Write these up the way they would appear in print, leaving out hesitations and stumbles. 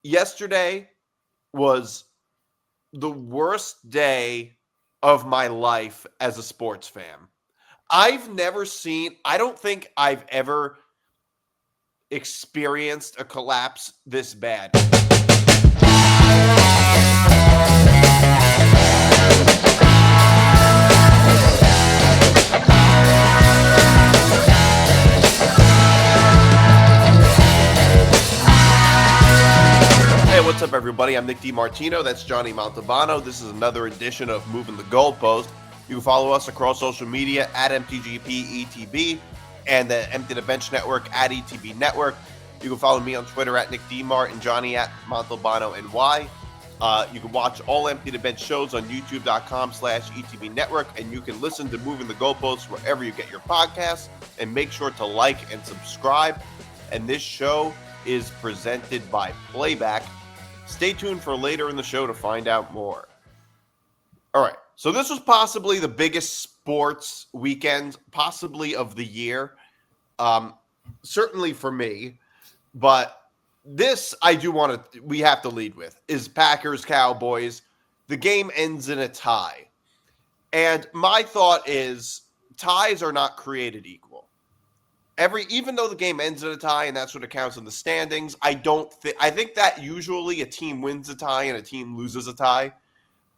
Yesterday was the worst day of my life as a sports fan. I don't think I've ever experienced a collapse this bad. Hey, what's up, everybody? I'm Nick DiMartino. That's Johnny Montalbano. This is another edition of Moving the Goalpost. You can follow us across social media at MTGPETB and the Empty the Bench Network at ETB Network. You can follow me on Twitter at Nick DMart and Johnny at Montalbano NY. You can watch all Empty the Bench shows on YouTube.com/ETB Network, and you can listen to Moving the Goalposts wherever you get your podcasts. And make sure to like and subscribe. And this show is presented by Playback. Stay tuned for later in the show to find out more. All right, so this was possibly the biggest sports weekend, possibly of the year, certainly for me. But this we have to lead with, is Packers Cowboys. The game ends in a tie. And my thought is ties are not created equal. Even though the game ends in a tie, and that's what it counts in the standings, I think that usually a team wins a tie and a team loses a tie.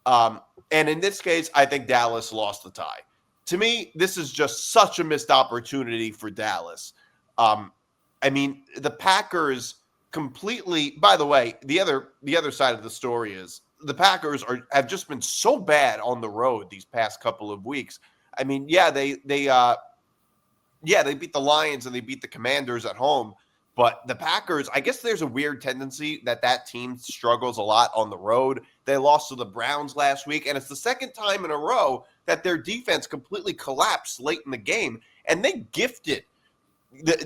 And in this case, I think Dallas lost the tie. To me, this is just such a missed opportunity for Dallas. The Packers completely. By the way, the other side of the story is the Packers have just been so bad on the road these past couple of weeks. They beat the Lions and they beat the Commanders at home. But the Packers, I guess there's a weird tendency that team struggles a lot on the road. They lost to the Browns last week, and it's the second time in a row that their defense completely collapsed late in the game. And they gifted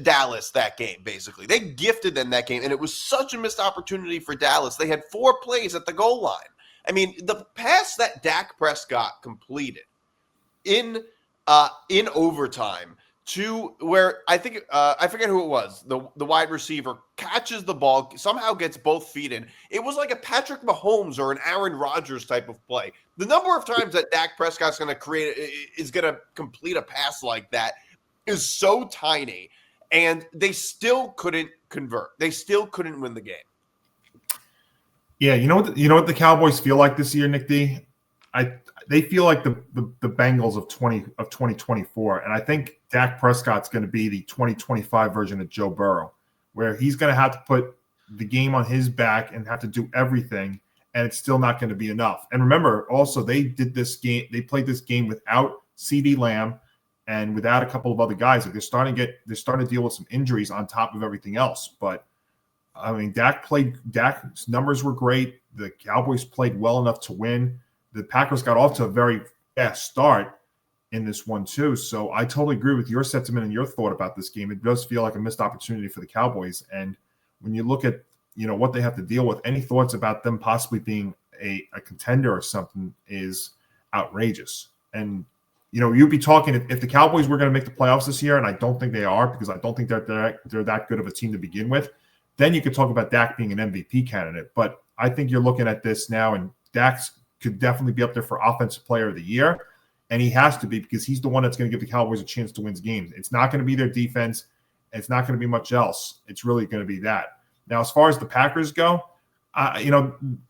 Dallas that game, basically. They gifted them that game, and it was such a missed opportunity for Dallas. They had 4 plays at the goal line. The pass that Dak Prescott completed in overtime to where I think I forget who it was. The wide receiver catches the ball, somehow gets both feet in. It was like a Patrick Mahomes or an Aaron Rodgers type of play. The number of times that Dak Prescott's going to complete a pass like that is so tiny, and they still couldn't convert. They still couldn't win the game. Yeah, you know what the Cowboys feel like this year, Nick D? They feel like the Bengals of 2024, and I think Dak Prescott's going to be the 2025 version of Joe Burrow, where he's going to have to put the game on his back and have to do everything, and it's still not going to be enough. And remember, also they played this game without CeeDee Lamb and without a couple of other guys. Like they're starting to deal with some injuries on top of everything else. But Dak's numbers were great. The Cowboys played well enough to win. The Packers got off to a very fast start in this one, too. So I totally agree with your sentiment and your thought about this game. It does feel like a missed opportunity for the Cowboys. And when you look at, what they have to deal with, any thoughts about them possibly being a contender or something is outrageous. And, you'd be talking if the Cowboys were going to make the playoffs this year, and I don't think they are because I don't think they're that good of a team to begin with, then you could talk about Dak being an MVP candidate. But I think you're looking at this now, and Dak's could definitely be up there for Offensive Player of the Year, and he has to be because he's the one that's going to give the Cowboys a chance to win games. It's not going to be their defense. It's not going to be much else. It's really going to be that. Now, as far as the Packers go,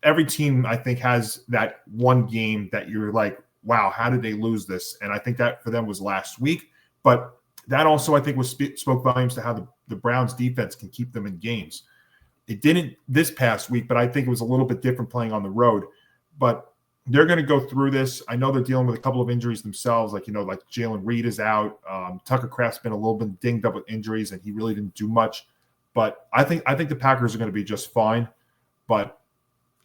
every team, I think, has that one game that you're like, wow, how did they lose this? And I think that for them was last week. But that also, I think, spoke volumes to how the Browns defense can keep them in games. It didn't this past week, but I think it was a little bit different playing on the road. But they're going to go through this. I know they're dealing with a couple of injuries themselves, like Jalen Reed is out. Tucker Kraft's been a little bit dinged up with injuries, and he really didn't do much. But I think the Packers are going to be just fine. But,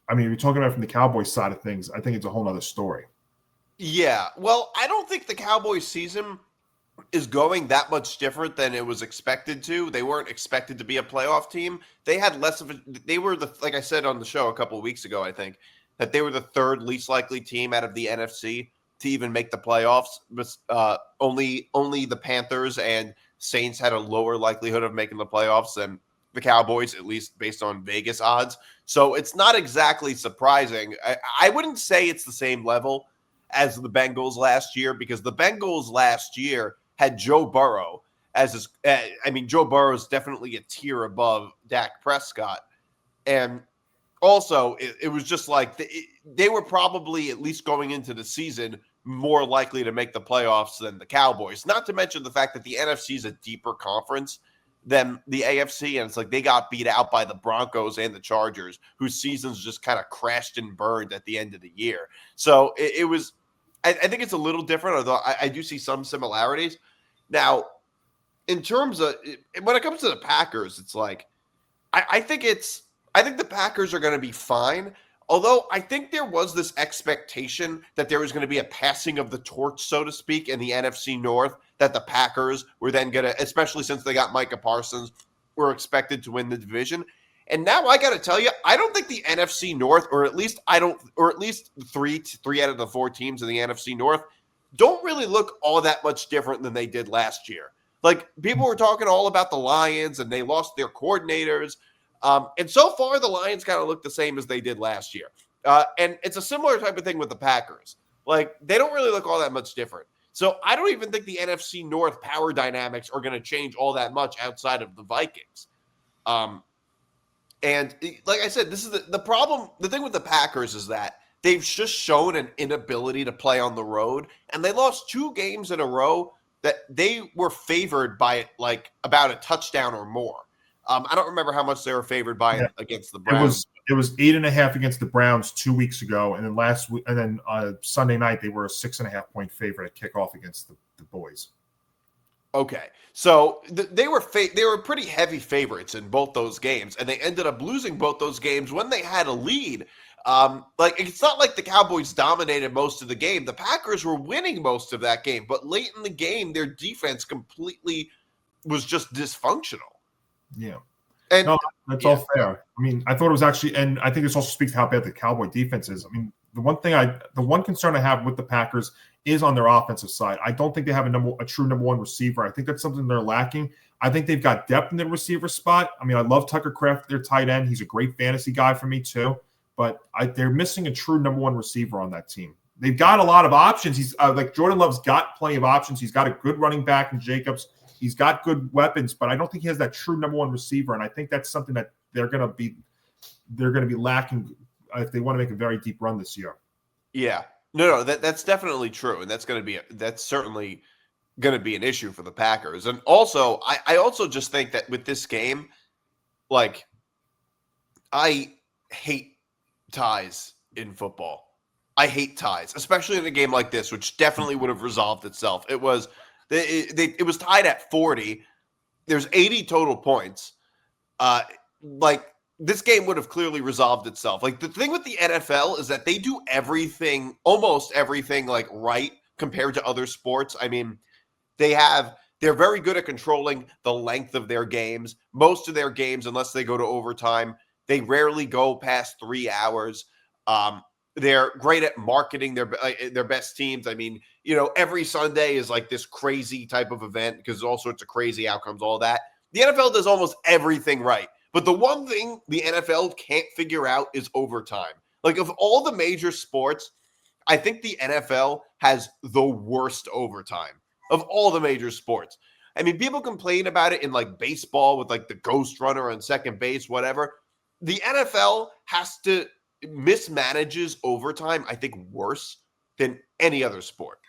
if you're talking about from the Cowboys side of things, I think it's a whole other story. Yeah, well, I don't think the Cowboys season is going that much different than it was expected to. They weren't expected to be a playoff team. They had less of a – they were like I said on the show a couple of weeks ago, I think, that they were the third least likely team out of the NFC to even make the playoffs. Only the Panthers and Saints had a lower likelihood of making the playoffs than the Cowboys, at least based on Vegas odds. So it's not exactly surprising. I wouldn't say it's the same level as the Bengals last year, because the Bengals last year had Joe Burrow as his, Joe Burrow is definitely a tier above Dak Prescott. And also, it was just like they were probably, at least going into the season, more likely to make the playoffs than the Cowboys. Not to mention the fact that the NFC is a deeper conference than the AFC, and it's like they got beat out by the Broncos and the Chargers, whose seasons just kind of crashed and burned at the end of the year. So it was, I think it's a little different, although I do see some similarities. Now, in terms of, when it comes to the Packers, it's like, I think the Packers are going to be fine. Although I think there was this expectation that there was going to be a passing of the torch, so to speak, in the NFC North, that the Packers were then going to, especially since they got Micah Parsons, were expected to win the division. And now I got to tell you, I don't think the NFC North, or at least three out of the four teams in the NFC North, don't really look all that much different than they did last year. Like, people were talking all about the Lions, and they lost their coordinators. And so far, the Lions kind of look the same as they did last year. And it's a similar type of thing with the Packers. Like, they don't really look all that much different. So I don't even think the NFC North power dynamics are going to change all that much outside of the Vikings. And like I said, this is the problem. The thing with the Packers is that they've just shown an inability to play on the road. And they lost 2 games in a row that they were favored by like about a touchdown or more. I don't remember how much they were favored by against the Browns. It was 8.5 against the Browns 2 weeks ago, and then last week, and then Sunday night they were a 6.5 point favorite at kickoff against the Boys. Okay, so they were pretty heavy favorites in both those games, and they ended up losing both those games when they had a lead. Like, it's not like the Cowboys dominated most of the game. The Packers were winning most of that game, but late in the game, their defense completely was just dysfunctional. Yeah. And no, that's all fair. I mean, I thought it was actually, and I think this also speaks to how bad the Cowboy defense is. I mean, the one concern I have with the Packers is on their offensive side. I don't think they have a true number one receiver. I think that's something they're lacking. I think they've got depth in the receiver spot. I mean, I love Tucker Kraft, their tight end. He's a great fantasy guy for me too. But they're missing a true number one receiver on that team. They've got a lot of options. He's like Jordan Love's got plenty of options. He's got a good running back in Jacobs. He's got good weapons, but I don't think he has that true number one receiver. And I think that's something that they're going to be lacking if they want to make a very deep run this year. Yeah, no, that's definitely true, and that's certainly going to be an issue for the Packers. And also, I also just think that with this game, like, I hate ties in football. I hate ties, especially in a game like this, which definitely would have resolved itself. It was tied at 40. There's 80 total points. Like, this game would have clearly resolved itself. Like, the thing with the NFL is that they do almost everything, like, right compared to other sports. I mean, they're very good at controlling the length of their games. Most of their games, unless they go to overtime, they rarely go past 3 hours. They're great at marketing their best teams. I mean, every Sunday is like this crazy type of event because all sorts of crazy outcomes, all that. The NFL does almost everything right. But the one thing the NFL can't figure out is overtime. Like, of all the major sports, I think the NFL has the worst overtime of all the major sports. I mean, people complain about it in like baseball with like the ghost runner on second base, whatever. The NFL mismanages overtime, I think, worse than any other sport.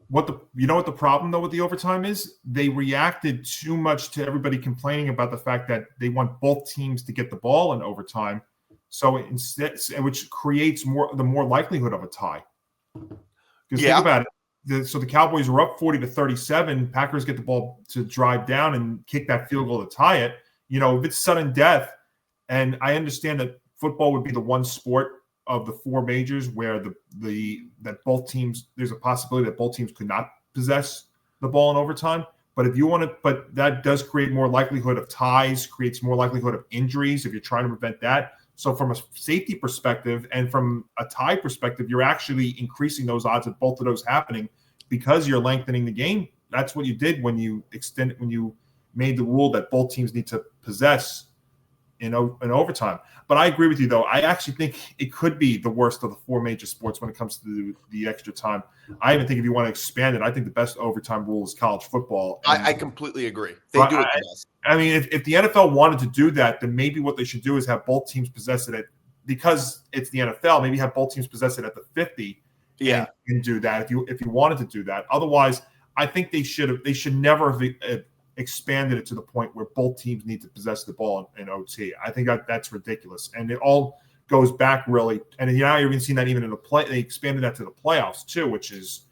What the problem though with the overtime is? They reacted too much to everybody complaining about the fact that they want both teams to get the ball in overtime. So instead, which creates the more likelihood of a tie. Because think about it. So the Cowboys were up 40-37. Packers get the ball to drive down and kick that field goal to tie it. If it's sudden death, and I understand that football would be the one sport of the four majors where that both teams, there's a possibility that both teams could not possess the ball in overtime. But but that does create more likelihood of ties, creates more likelihood of injuries if you're trying to prevent that. So from a safety perspective and from a tie perspective, you're actually increasing those odds of both of those happening because you're lengthening the game. That's what you did when you made the rule that both teams need to possess in overtime. But I agree with you, though. I actually think it could be the worst of the four major sports when it comes to the extra time. I even think if you want to expand it, I think the best overtime rule is college football. I completely agree. They do it the best. I mean, if the NFL wanted to do that, then maybe what they should do is have both teams possess it because it's the NFL. Maybe have both teams possess it at the 50. Yeah, and do that if you wanted to do that. Otherwise, I think they should never have expanded it to the point where both teams need to possess the ball in OT. I think that's ridiculous, and it all goes back really. And now you're even seeing that even in the play. They expanded that to the playoffs too, which is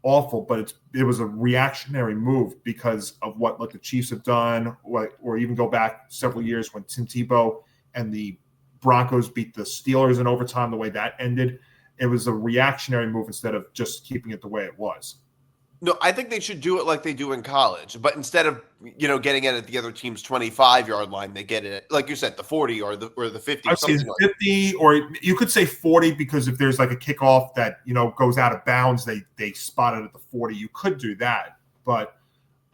awful. But it was a reactionary move because of what the Chiefs have done, or even go back several years when Tim Tebow and the Broncos beat the Steelers in overtime. The way that ended. It was a reactionary move instead of just keeping it the way it was. No, I think they should do it like they do in college, but instead of getting it at the other team's 25-yard line, they get it, like you said, the 40 or the 50. I would say 50, or you could say 40 because if there's like a kickoff that goes out of bounds, they spot it at the 40. You could do that, but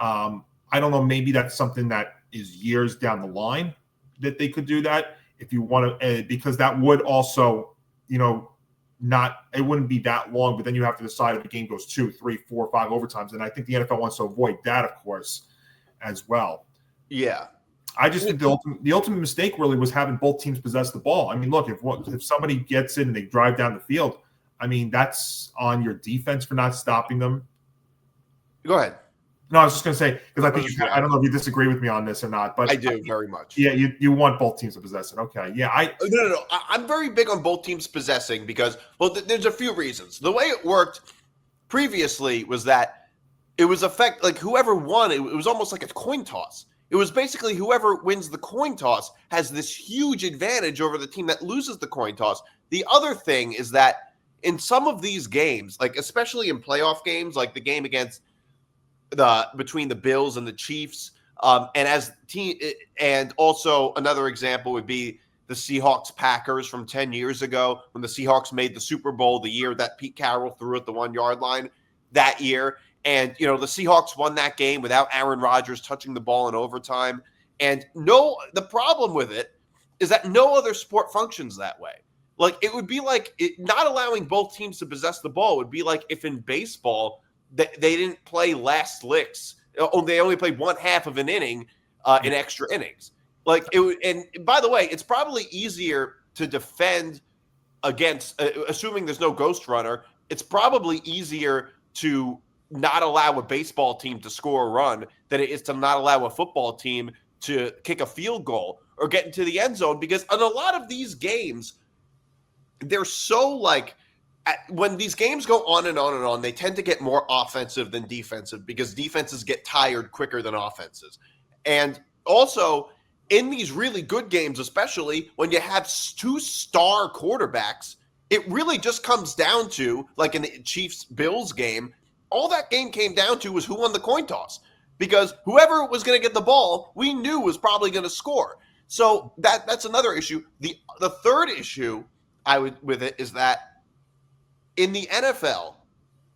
I don't know. Maybe that's something that is years down the line that they could do that if you want to, because that would also it wouldn't be that long, but then you have to decide if the game goes 2, 3, 4, 5 overtimes. And I think the NFL wants to avoid that, of course, as well. Yeah. I just think the ultimate mistake really was having both teams possess the ball. I mean, look, if somebody gets in and they drive down the field, I mean, that's on your defense for not stopping them. Go ahead. No, I was just going to say, because I think I don't know if you disagree with me on this or not, but I do very much. Yeah, you want both teams to possess it. Okay, yeah. No. I'm very big on both teams possessing because, there's a few reasons. The way it worked previously was that it was like whoever won, it was almost like a coin toss. It was basically whoever wins the coin toss has this huge advantage over the team that loses the coin toss. The other thing is that in some of these games, like especially in playoff games, like the game between the Bills and the Chiefs, and also another example would be the Seahawks Packers from 10 years ago when the Seahawks made the Super Bowl the year that Pete Carroll threw at the 1-yard line that year. And, the Seahawks won that game without Aaron Rodgers touching the ball in overtime. And the problem with it is that no other sport functions that way. Like, it would be like not allowing both teams to possess the ball would be like if in baseball they didn't play last licks. They only played one half of an inning in extra innings. Like it would, and by the way, it's probably easier to defend against, assuming there's no ghost runner. It's probably easier to not allow a baseball team to score a run than it is to not allow a football team to kick a field goal or get into the end zone. Because in a lot of these games, they're so when these games go on and on and on, they tend to get more offensive than defensive because defenses get tired quicker than offenses. And also, in these really good games, especially when you have two star quarterbacks, it really just comes down to, like in the Chiefs-Bills game, all that game came down to was who won the coin toss. Because whoever was going to get the ball, we knew was probably going to score. So that's another issue. The third issue with it is that in the NFL,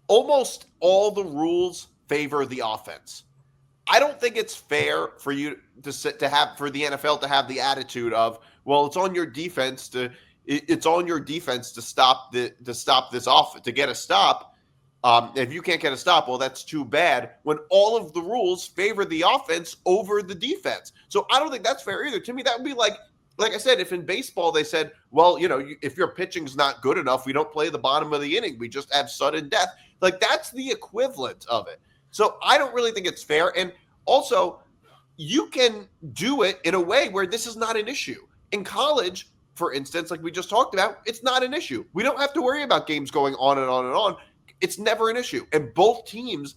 almost all the rules favor the offense. I don't think it's fair for you for the NFL to have the attitude of, well, it's on your defense to stop this off, to get a stop. If you can't get a stop, well, that's too bad. When all of the rules favor the offense over the defense, so I don't think that's fair either. To me, that would be like I said, if in baseball they said, well, if your pitching's not good enough, we don't play the bottom of the inning. We just have sudden death. Like, that's the equivalent of it. So I don't really think it's fair. And also, you can do it in a way where this is not an issue. In college, for instance, like we just talked about, it's not an issue. We don't have to worry about games going on and on and on. It's never an issue. And both teams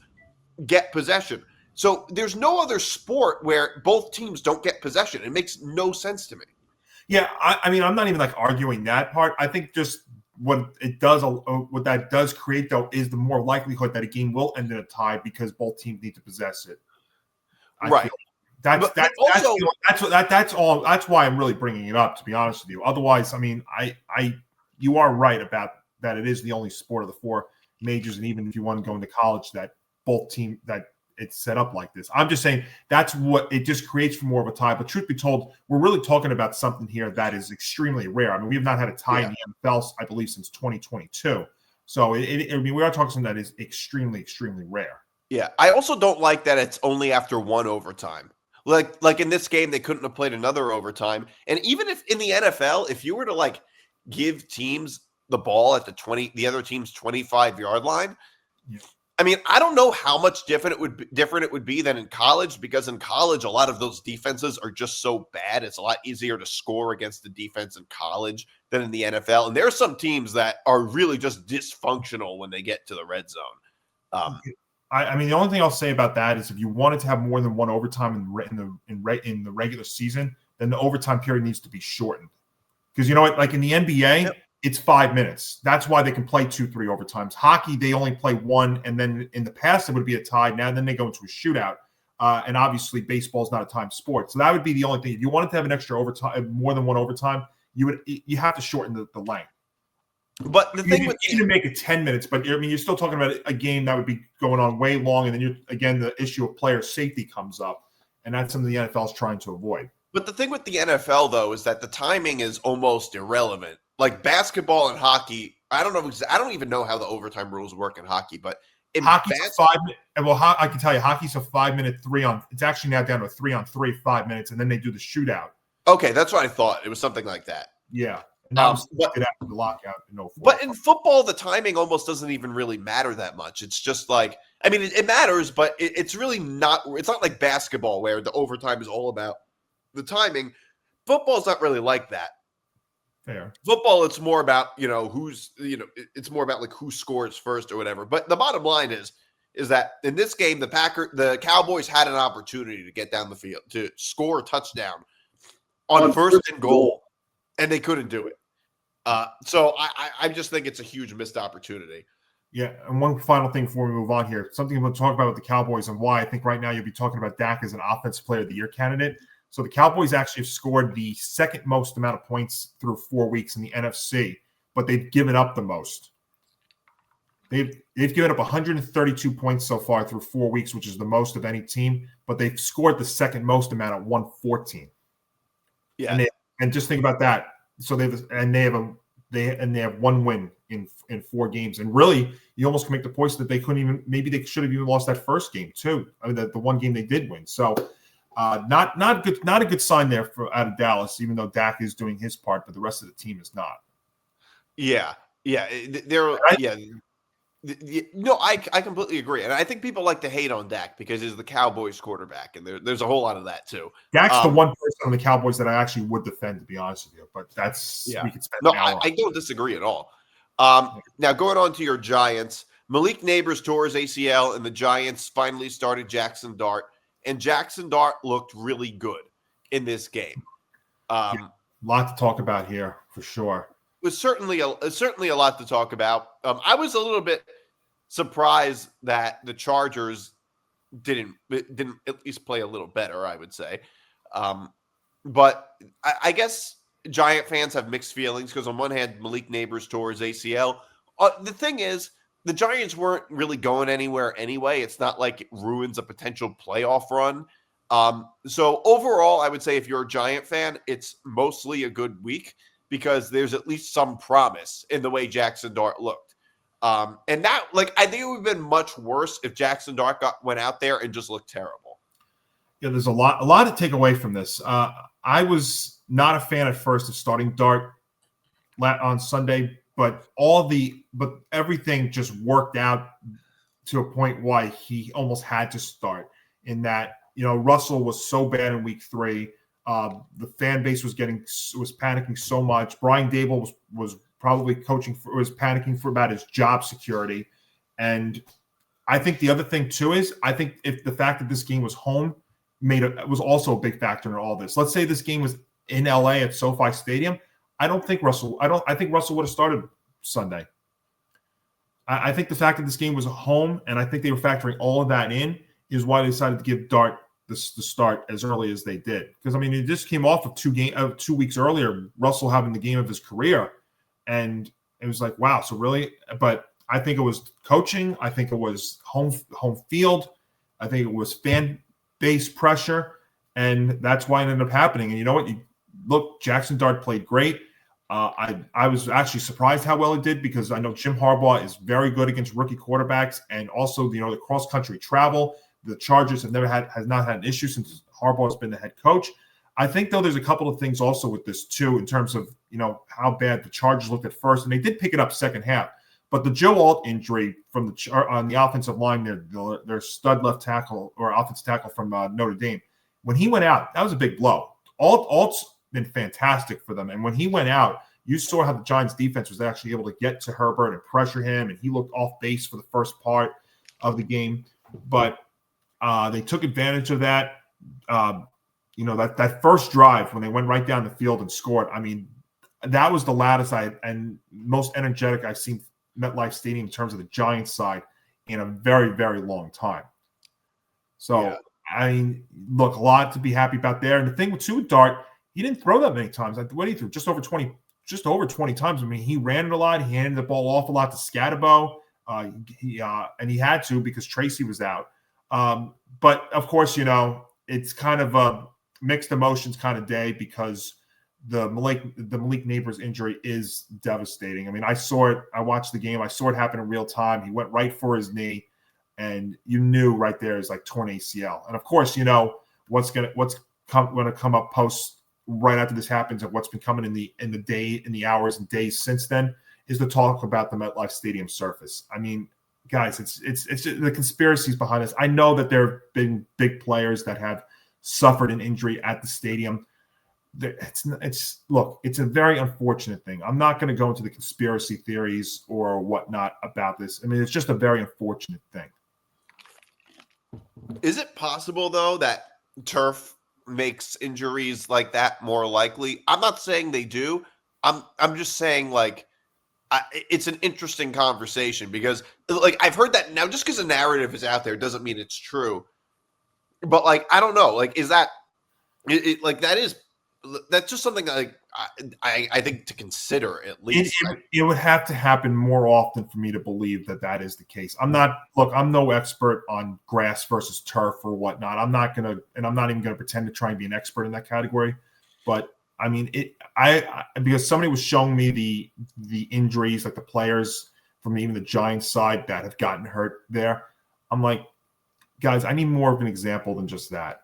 get possession. So there's no other sport where both teams don't get possession. It makes no sense to me. Yeah, I mean, I'm not even arguing that part. I think just what that does create, though, is the more likelihood that a game will end in a tie because both teams need to possess it. Right. That's all. That's why I'm really bringing it up, to be honest with you. Otherwise, I mean, you are right about that. It is the only sport of the four majors, and even if you want to go into college, that both team that it's set up like this. I'm just saying that's what it just creates for more of a tie. But truth be told, we're really talking about something here that is extremely rare. I mean, we have not had a tie in the NFL, I believe, since 2022. So I mean, we are talking something that is extremely, extremely rare. Yeah, I also don't like that it's only after one overtime. Like in this game, they couldn't have played another overtime. And even if in the NFL, if you were to like give teams the ball at the other team's 25-yard line, I mean, I don't know how much different it would be than in college, because in college, a lot of those defenses are just so bad. It's a lot easier to score against the defense in college than in the NFL. And there are some teams that are really just dysfunctional when they get to the red zone. I mean, the only thing I'll say about that is if you wanted to have more than one overtime in the regular season, then the overtime period needs to be shortened. Because you know what, like in the NBA, it's 5 minutes. That's why they can play 2-3 overtimes. Hockey, they only play one, and then in the past it would be a tie. Now then they go into a shootout. And obviously baseball is not a time sport. So that would be the only thing. If you wanted to have an extra overtime, more than one overtime, you have to shorten the length. But the thing you need to make it 10 minutes, but I mean, you're still talking about a game that would be going on way long, and then the issue of player safety comes up, and that's something the NFL is trying to avoid. But the thing with the NFL though is that the timing is almost irrelevant. Like basketball and hockey, I don't even know how the overtime rules work in hockey, but in hockey's 5 minutes. Well, I can tell you, hockey's a 5-minute 3-on. It's actually now down to a 3-on-3, 5 minutes, and then they do the shootout. Okay, that's what I thought. It was something like that. Yeah. And that was after the lockout in 04. But in football, the timing almost doesn't even really matter that much. It's just like, I mean, it matters, but it's really not. It's not like basketball where the overtime is all about the timing. Football's not really like that. Fair. Football, it's more about it's more about like who scores first or whatever. But the bottom line is that in this game, the Cowboys had an opportunity to get down the field to score a touchdown on first and goal, and they couldn't do it. So I just think it's a huge missed opportunity. Yeah, and one final thing before we move on here, something we'll talk about with the Cowboys and why I think right now you'll be talking about Dak as an Offensive Player of the Year candidate. So the Cowboys actually have scored the second most amount of points through 4 weeks in the NFC, but they've given up the most. They've given up 132 points so far through 4 weeks, which is the most of any team, but they've scored the second most amount at 114. Yeah, and just think about that. So they have one win in 4 games, and really, you almost can make the point that they should have even lost that first game too. I mean, the one game they did win. So, not a good sign there out of Dallas, even though Dak is doing his part, but the rest of the team is not. Yeah, no, I completely agree, and I think people like to hate on Dak because he's the Cowboys quarterback, and there's a whole lot of that too. Dak's the one person on the Cowboys that I actually would defend, to be honest with you, but we could spend an hour. I don't disagree at all. Now going on to your Giants, Malik Nabers tore his ACL, and the Giants finally started Jackson Dart, and Jackson Dart looked really good in this game. A lot to talk about here for sure. It was certainly a lot to talk about. I was a little bit surprised that the Chargers didn't at least play a little better, I would say. But I guess Giant fans have mixed feelings because on one hand, Malik Nabers tore his ACL. The thing is, the Giants weren't really going anywhere anyway. It's not like it ruins a potential playoff run. So overall, I would say if you're a Giant fan, it's mostly a good week because there's at least some promise in the way Jackson Dart looked. And that, I think it would have been much worse if Jackson Dart went out there and just looked terrible. Yeah, there's a lot to take away from this. I was not a fan at first of starting Dart on Sunday, but everything just worked out to a point why he almost had to start. In that, Russell was so bad in week 3. The fan base was panicking so much. Brian Dable was probably was panicking for about his job security. And I think the other thing too is I think if the fact that this game was home was also a big factor in all this. Let's say this game was in LA at SoFi Stadium. I think Russell would have started Sunday. I think the fact that this game was home, and I think they were factoring all of that in, is why they decided to give Dart the start as early as they did. Because, I mean, it just came off of 2 weeks earlier, Russell having the game of his career. And it was like, wow, so really? But I think it was coaching. I think it was home field. I think it was fan base pressure, and that's why it ended up happening. And you know what? Look, Jackson Dart played great. I was actually surprised how well he did, because I know Jim Harbaugh is very good against rookie quarterbacks, and also the cross country travel. The Chargers has not had an issue since Harbaugh has been the head coach. I think, though, there's a couple of things also with this too, in terms of how bad the Chargers looked at first, and they did pick it up second half. But the Joe Alt injury from on the offensive line, their stud left tackle or offensive tackle from Notre Dame, when he went out, that was a big blow. Alt's been fantastic for them, and when he went out, you saw how the Giants defense was actually able to get to Herbert and pressure him, and he looked off base for the first part of the game. But they took advantage of that. That first drive when they went right down the field and scored, I mean, that was the loudest and most energetic I've seen MetLife Stadium in terms of the Giants side in a very, very long time. So, yeah. I mean, look, a lot to be happy about there. And the thing with Dart, he didn't throw that many times. What did he throw? Just over 20 times. I mean, he ran it a lot. He handed the ball off a lot to Scatabo. And he had to, because Tracy was out. But of course, it's kind of a mixed emotions kind of day, because the Malik Nabers injury is devastating. I mean, I saw it. I watched the game. I saw it happen in real time. He went right for his knee, and you knew right there is like torn ACL. And of course, what's going to come up post right after this happens, and what's been coming in the hours and days since then, is the talk about the MetLife Stadium surface. I mean, guys, it's the conspiracies behind this. I know that there have been big players that have suffered an injury at the stadium. It's a very unfortunate thing. I'm not going to go into the conspiracy theories or whatnot about this. I mean, it's just a very unfortunate thing. Is it possible, though, that turf makes injuries like that more likely? I'm not saying they do. I'm just saying, like, it's an interesting conversation, because, like, I've heard that now. Just because a narrative is out there doesn't mean it's true. But, like, I don't know. Like, is that like that's just something like I think to consider, at least. It would have to happen more often for me to believe that is the case. I'm no expert on grass versus turf or whatnot. I'm not even going to pretend to try and be an expert in that category. But I mean, because somebody was showing me the injuries, like the players from even the Giants side that have gotten hurt there. I'm like, guys, I need more of an example than just that.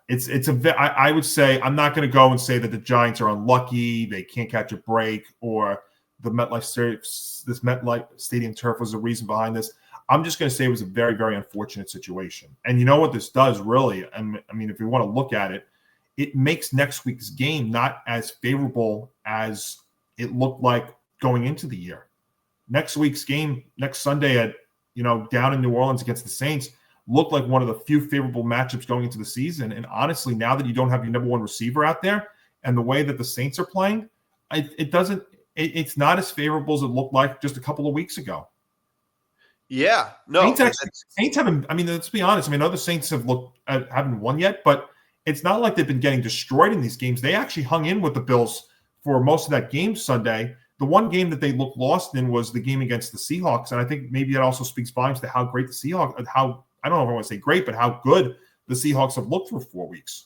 I would say, I'm not going to go and say that the Giants are unlucky, they can't catch a break, or this MetLife Stadium turf was the reason behind this. I'm just going to say it was a very, very unfortunate situation. And you know what this does, really? I mean, if you want to look at it, it makes next week's game not as favorable as it looked like going into the year. Next week's game, next Sunday at down in New Orleans against the Saints, looked like one of the few favorable matchups going into the season. And honestly, now that you don't have your number one receiver out there, and the way that the Saints are playing, it's not as favorable as it looked like just a couple of weeks ago. Yeah, no. Saints haven't. I mean, let's be honest. I mean, other Saints haven't won yet, but it's not like they've been getting destroyed in these games. They actually hung in with the Bills for most of that game Sunday. The one game that they looked lost in was the game against the Seahawks, and I think maybe that also speaks volumes to how great the Seahawks, I don't know if I want to say great, but how good the Seahawks have looked for 4 weeks.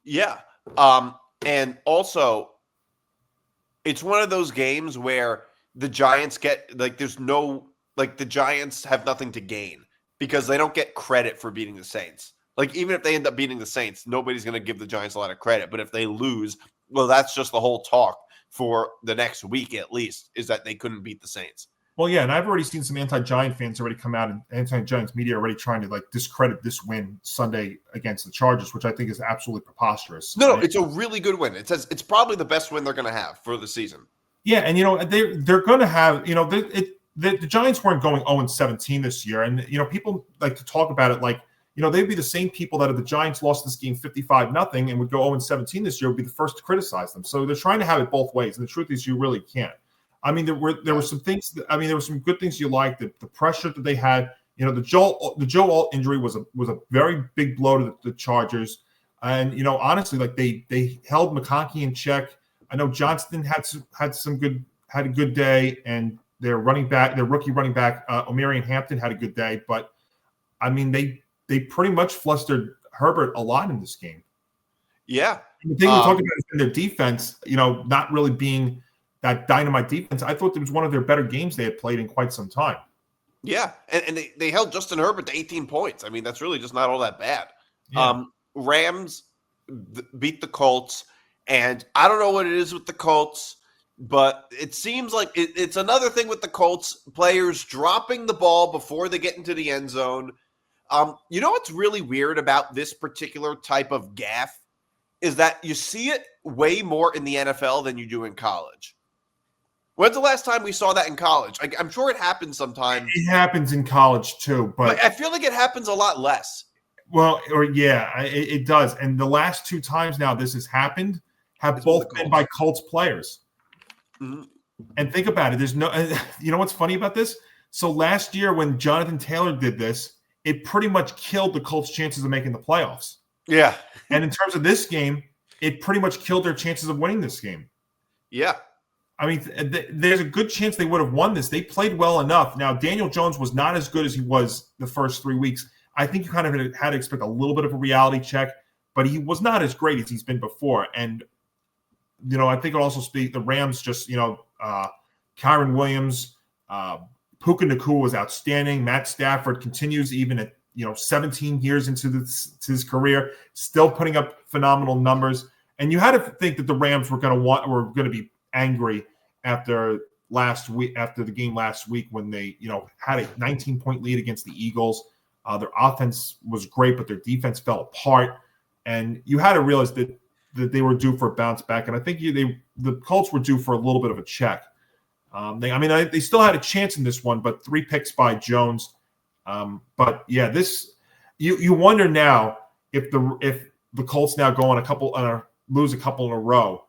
Yeah. And also, it's one of those games where the Giants the Giants have nothing to gain, because they don't get credit for beating the Saints. Like, even if they end up beating the Saints, nobody's going to give the Giants a lot of credit. But if they lose, well, that's just the whole talk for the next week, at least, is that they couldn't beat the Saints. Well, yeah, and I've already seen some anti-Giant fans already come out, and anti-Giants media already trying to discredit this win Sunday against the Chargers, which I think is absolutely preposterous. No, it's a really good win. It says it's probably the best win they're going to have for the season. Yeah, and they're going to have the Giants weren't going 0-17 this year, and people like to talk about it like they'd be the same people that if the Giants lost this game 55-0 and would go 0-17 this year would be the first to criticize them. So they're trying to have it both ways, and the truth is you really can't. I mean, there were some things. There were some good things you liked. The pressure that they had. The Joe Alt injury was a very big blow to the Chargers. And honestly, like they held McConkey in check. I know Johnston had a good day, and their rookie running back Omarion Hampton had a good day. But I mean, they they pretty much flustered Herbert a lot in this game. Yeah. And the thing we talked about is in their defense, not really being that dynamite defense. I thought it was one of their better games they had played in quite some time. Yeah, and they held Justin Herbert to 18 points. I mean, that's really just not all that bad. Yeah. Rams beat the Colts, and I don't know what it is with the Colts, but it seems like it's another thing with the Colts, players dropping the ball before they get into the end zone. You know what's really weird about this particular type of gaffe is that you see it way more in the NFL than you do in college. When's the last time we saw that in college? I'm sure it happens sometimes. It happens in college too, but I feel like it happens a lot less. Well, it does. And the last 2 times now this has happened have both been by Colts players. Mm-hmm. And think about it. There's no, you know what's funny about this? So last year when Jonathan Taylor did this, it pretty much killed the Colts' chances of making the playoffs. Yeah. And in terms of this game, it pretty much killed their chances of winning this game. Yeah. I mean, there's a good chance they would have won this. They played well enough. Now, Daniel Jones was not as good as he was the first 3 weeks. I think you kind of had to expect a little bit of a reality check, but he was not as great as he's been before. And, I think it also speaks the Rams just, Kyron Williams, Puka Nacua was outstanding. Matt Stafford continues even at, 17 years into his career, still putting up phenomenal numbers. And you had to think that the Rams were going to be angry after the game last week when they, had a 19-point lead against the Eagles. Their offense was great, but their defense fell apart. And you had to realize that they were due for a bounce back. And I think the Colts were due for a little bit of a check. They still had a chance in this one, but 3 picks by Jones. But yeah, you wonder now if the Colts now go on lose a couple in a row,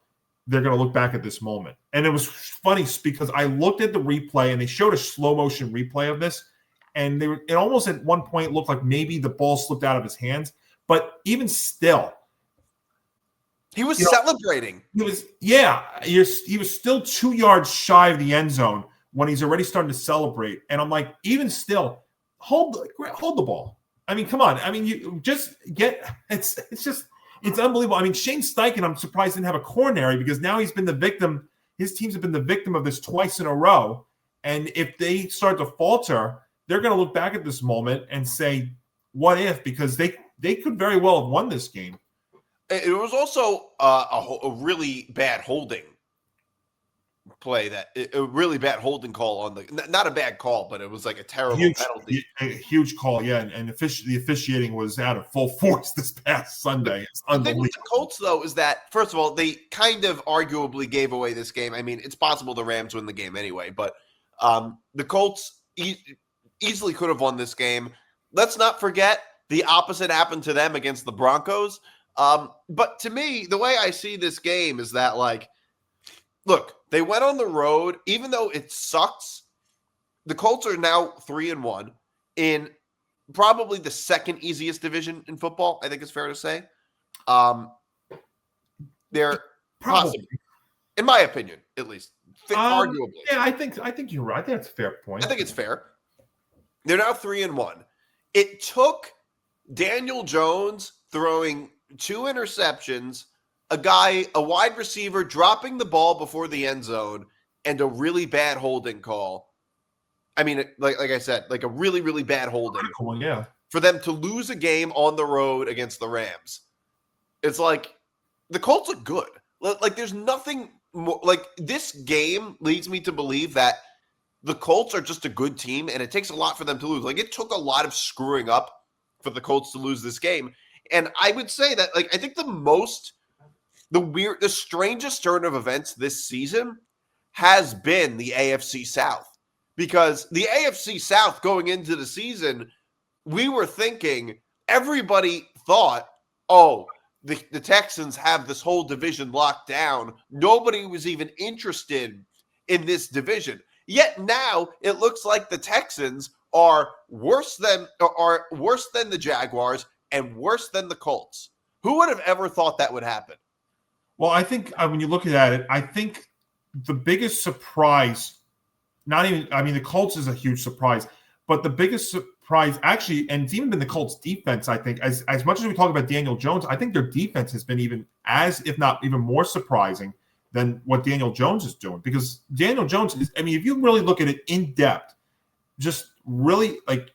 they're going to look back at this moment. And it was funny because I looked at the replay and they showed a slow motion replay of this. And it almost at one point looked like maybe the ball slipped out of his hands. But even still, he was celebrating. He was still 2 yards shy of the end zone when he's already starting to celebrate. And I'm like, even still, hold the ball. I mean, come on. I mean, you just it's unbelievable. I mean, Shane Steichen, I'm surprised didn't have a coronary because now he's been the victim. His teams have been the victim of this twice in a row. And if they start to falter, they're going to look back at this moment and say, what if? Because they could very well have won this game. It was also a really bad holding play, a really bad holding call on not a bad call, but it was like a terrible penalty. A huge call, yeah. And the officiating was out of full force this past Sunday. It's unbelievable. The thing with the Colts, though, is that, first of all, they kind of arguably gave away this game. I mean, it's possible the Rams win the game anyway, but the Colts easily could have won this game. Let's not forget the opposite happened to them against the Broncos. But to me, the way I see this game is that, look, they went on the road, even though it sucks. The Colts are now 3-1 in probably the second easiest division in football, I think it's fair to say. They're possibly, in my opinion, at least, arguably. Yeah, I think you're right. That's a fair point. I think it's fair. They're now 3-1. It took Daniel Jones throwing 2 interceptions, a wide receiver dropping the ball before the end zone, and a really bad holding call. I mean, like I said, like a really, really bad holding. Yeah. For them to lose a game on the road against the Rams. It's like the Colts look good. Like there's nothing more. Like this game leads me to believe that the Colts are just a good team, and it takes a lot for them to lose. Like it took a lot of screwing up for the Colts to lose this game. And I would say that, I think the strangest turn of events this season has been the AFC South. Because the AFC South going into the season, we were thinking, everybody thought, the Texans have this whole division locked down. Nobody was even interested in this division. Yet now it looks like the Texans are worse than the Jaguars and worse than the Colts. Who would have ever thought that would happen? Well, I think when you look at it, I think the biggest surprise, the Colts is a huge surprise, but the biggest surprise, actually, and it's even been the Colts defense, I think, as much as we talk about Daniel Jones, I think their defense has been even if not even more surprising than what Daniel Jones is doing. Because Daniel Jones is, I mean, if you really look at it in depth, just really like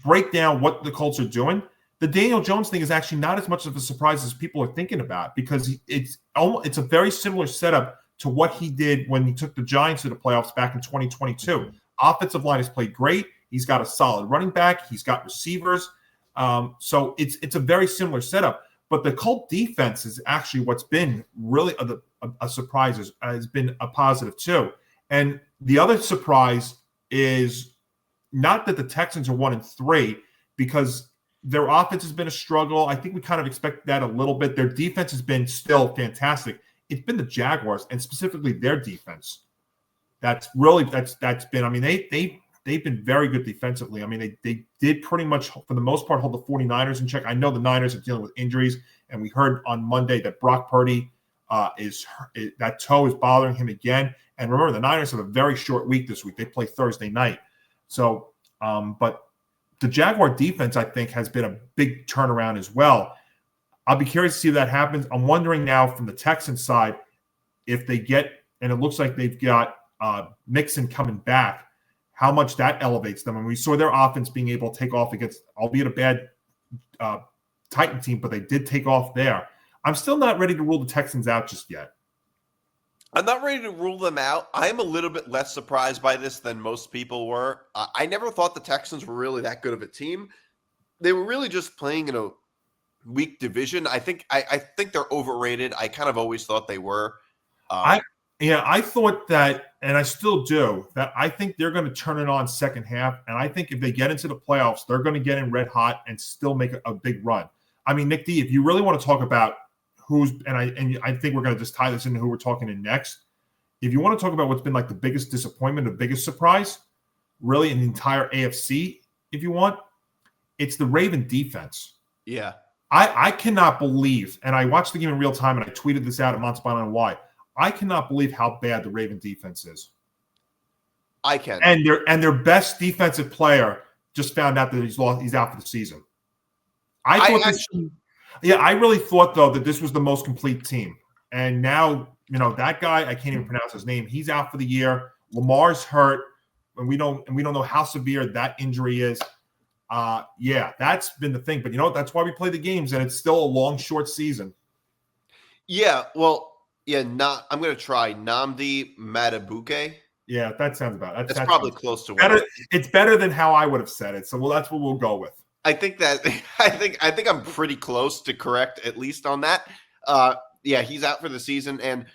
break down what the Colts are doing, the Daniel Jones thing is actually not as much of a surprise as people are thinking about, because it's a very similar setup to what he did when he took the Giants to the playoffs back in 2022. Offensive line has played great. He's got a solid running back. He's got receivers. So it's a very similar setup. But the Colt defense is actually what's been really a surprise, has been a positive too. And the other surprise is not that the Texans are 1-3, because their offense has been a struggle. I think we kind of expect that a little bit. Their defense has been still fantastic. It's been the Jaguars, and specifically their defense. That's been. I mean, they've been very good defensively. I mean, they did pretty much, for the most part, hold the 49ers in check. I know the Niners are dealing with injuries, and we heard on Monday that Brock Purdy that toe is bothering him again. And remember, the Niners have a very short week this week. They play Thursday night. So, but the Jaguar defense, I think, has been a big turnaround as well. I'll be curious to see if that happens. I'm wondering now from the Texans side, if they get, and it looks like they've got Mixon coming back, how much that elevates them. And we saw their offense being able to take off against, albeit a bad Titan team, but they did take off there. I'm still not ready to rule the Texans out just yet. I'm not ready to rule them out. I am a little bit less surprised by this than most people were. I never thought the Texans were really that good of a team. They were really just playing in a weak division. I think they're overrated. I kind of always thought they were. I thought that, and I still do, that I think they're going to turn it on second half. And I think if they get into the playoffs, they're going to get in red hot and still make a big run. I mean, Nick D, if you really want to talk about I think we're going to just tie this into who we're talking in next. If you want to talk about what's been like the biggest disappointment, the biggest surprise, really in the entire AFC, if you want, it's the Raven defense. Yeah. I cannot believe, and I watched the game in real time, and I tweeted this out at Montalbano and why. I cannot believe how bad the Raven defense is. I can. And their best defensive player just found out that he's out for the season. I really thought though that this was the most complete team. And now, that guy, I can't even pronounce his name. He's out for the year. Lamar's hurt, and we don't know how severe that injury is. That's been the thing. But that's why we play the games, and it's still a long, short season. Yeah, well, I'm going to try Nnamdi Matabuke. Yeah, that sounds about it. That's probably close to better. It's better than how I would have said it. So, that's what we'll go with. I think I'm pretty close to correct, at least on that. He's out for the season, and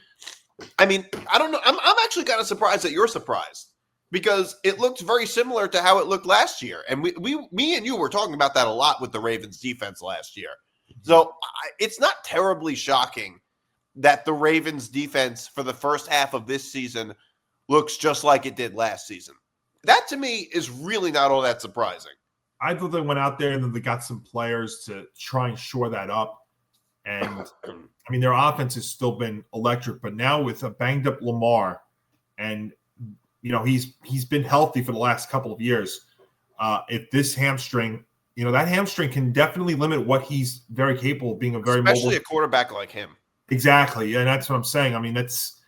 I mean, I don't know. I'm actually kind of surprised that you're surprised, because it looks very similar to how it looked last year, and me and you were talking about that a lot with the Ravens defense last year. So it's not terribly shocking that the Ravens defense for the first half of this season looks just like it did last season. That to me is really not all that surprising. I thought they went out there and then they got some players to try and shore that up. And I mean, their offense has still been electric, but now with a banged up Lamar, and he's been healthy for the last couple of years. If this hamstring, that hamstring can definitely limit what he's very capable of being, especially a quarterback like him. Exactly, and that's what I'm saying. I mean, that's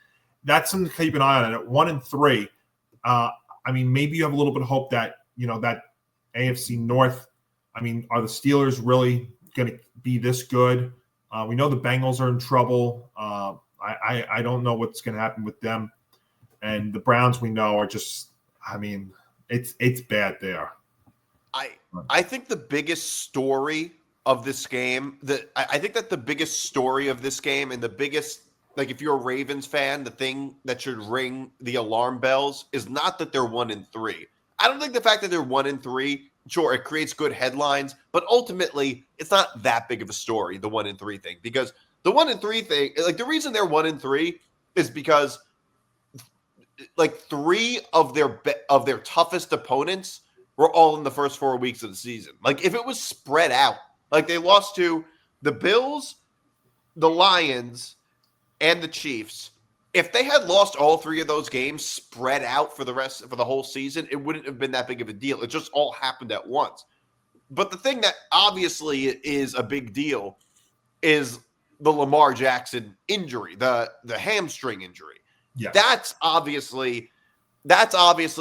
something to keep an eye on. At 1-3, I mean, maybe you have a little bit of hope that that AFC North. I mean, are the Steelers really going to be this good? We know the Bengals are in trouble. I don't know what's going to happen with them, and the Browns we know are just. I mean, it's bad there. I think the biggest story of this game, I think that the biggest story of this game, and the biggest, like, if you're a Ravens fan, the thing that should ring the alarm bells is not that they're 1-3. I don't think the fact that they're 1-3, sure, it creates good headlines, but ultimately it's not that big of a story, the 1-3 thing, because the 1-3 thing, like, the reason they're 1-3 is because like 3 of their toughest opponents were all in the first 4 weeks of the season. Like, if it was spread out, like they lost to the Bills, the Lions, and the Chiefs. If they had lost all 3 of those games spread out for the whole season, it wouldn't have been that big of a deal. It just all happened at once. But the thing that obviously is a big deal is the Lamar Jackson injury, the hamstring injury. Yes. That's obviously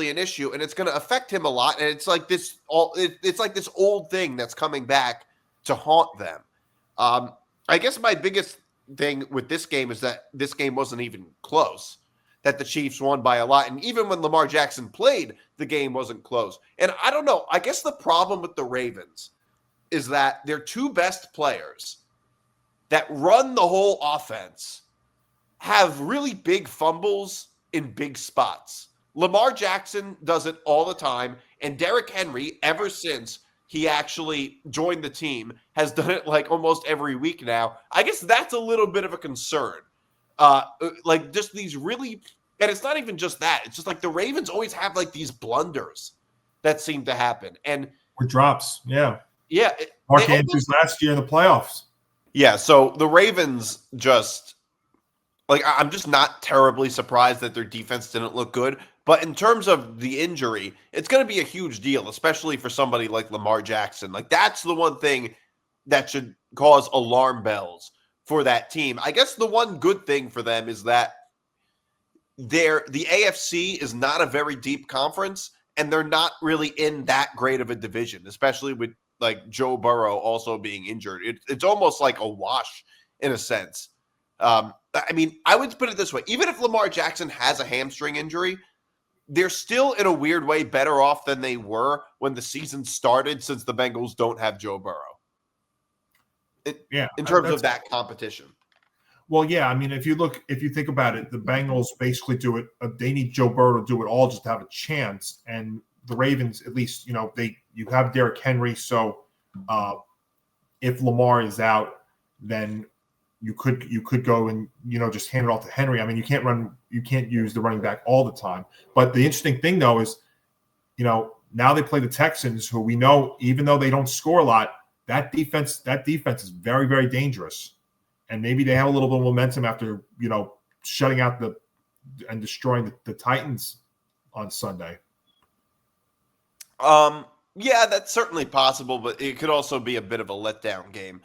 an issue, and it's going to affect him a lot. And it's like this old thing that's coming back to haunt them. I guess my biggest thing with this game is that this game wasn't even close, that the Chiefs won by a lot. And even when Lamar Jackson played, the game wasn't close. And I don't know. I guess the problem with the Ravens is that their two best players that run the whole offense have really big fumbles in big spots. Lamar Jackson does it all the time, and Derrick Henry, ever since he actually joined the team, has done it like almost every week now. I guess that's a little bit of a concern. Like just these really, and it's not even just that. It's just like the Ravens always have like these blunders that seem to happen. And with drops, yeah. Yeah. Mark Andrews last year in the playoffs. Yeah, so the Ravens just, like, I'm just not terribly surprised that their defense didn't look good. But in terms of the injury, it's going to be a huge deal, especially for somebody like Lamar Jackson. Like, that's the one thing that should cause alarm bells for that team. I guess the one good thing for them is that the AFC is not a very deep conference, and they're not really in that great of a division, especially with like Joe Burrow also being injured. It's almost like a wash in a sense. I mean, I would put it this way. Even if Lamar Jackson has a hamstring injury, they're still in a weird way better off than they were when the season started, since the Bengals don't have Joe Burrow. In terms of that competition. Well, yeah. I mean, if you think about it, the Bengals basically do it. They need Joe Burrow to do it all just to have a chance. And the Ravens, at least, you have Derrick Henry. So if Lamar is out, then you could go and just hand it off to Henry. I mean, you can't use the running back all the time. But the interesting thing though is, now they play the Texans, who we know, even though they don't score a lot, that defense is very, very dangerous. And maybe they have a little bit of momentum after shutting out and destroying the Titans on Sunday. Yeah, that's certainly possible, but it could also be a bit of a letdown game.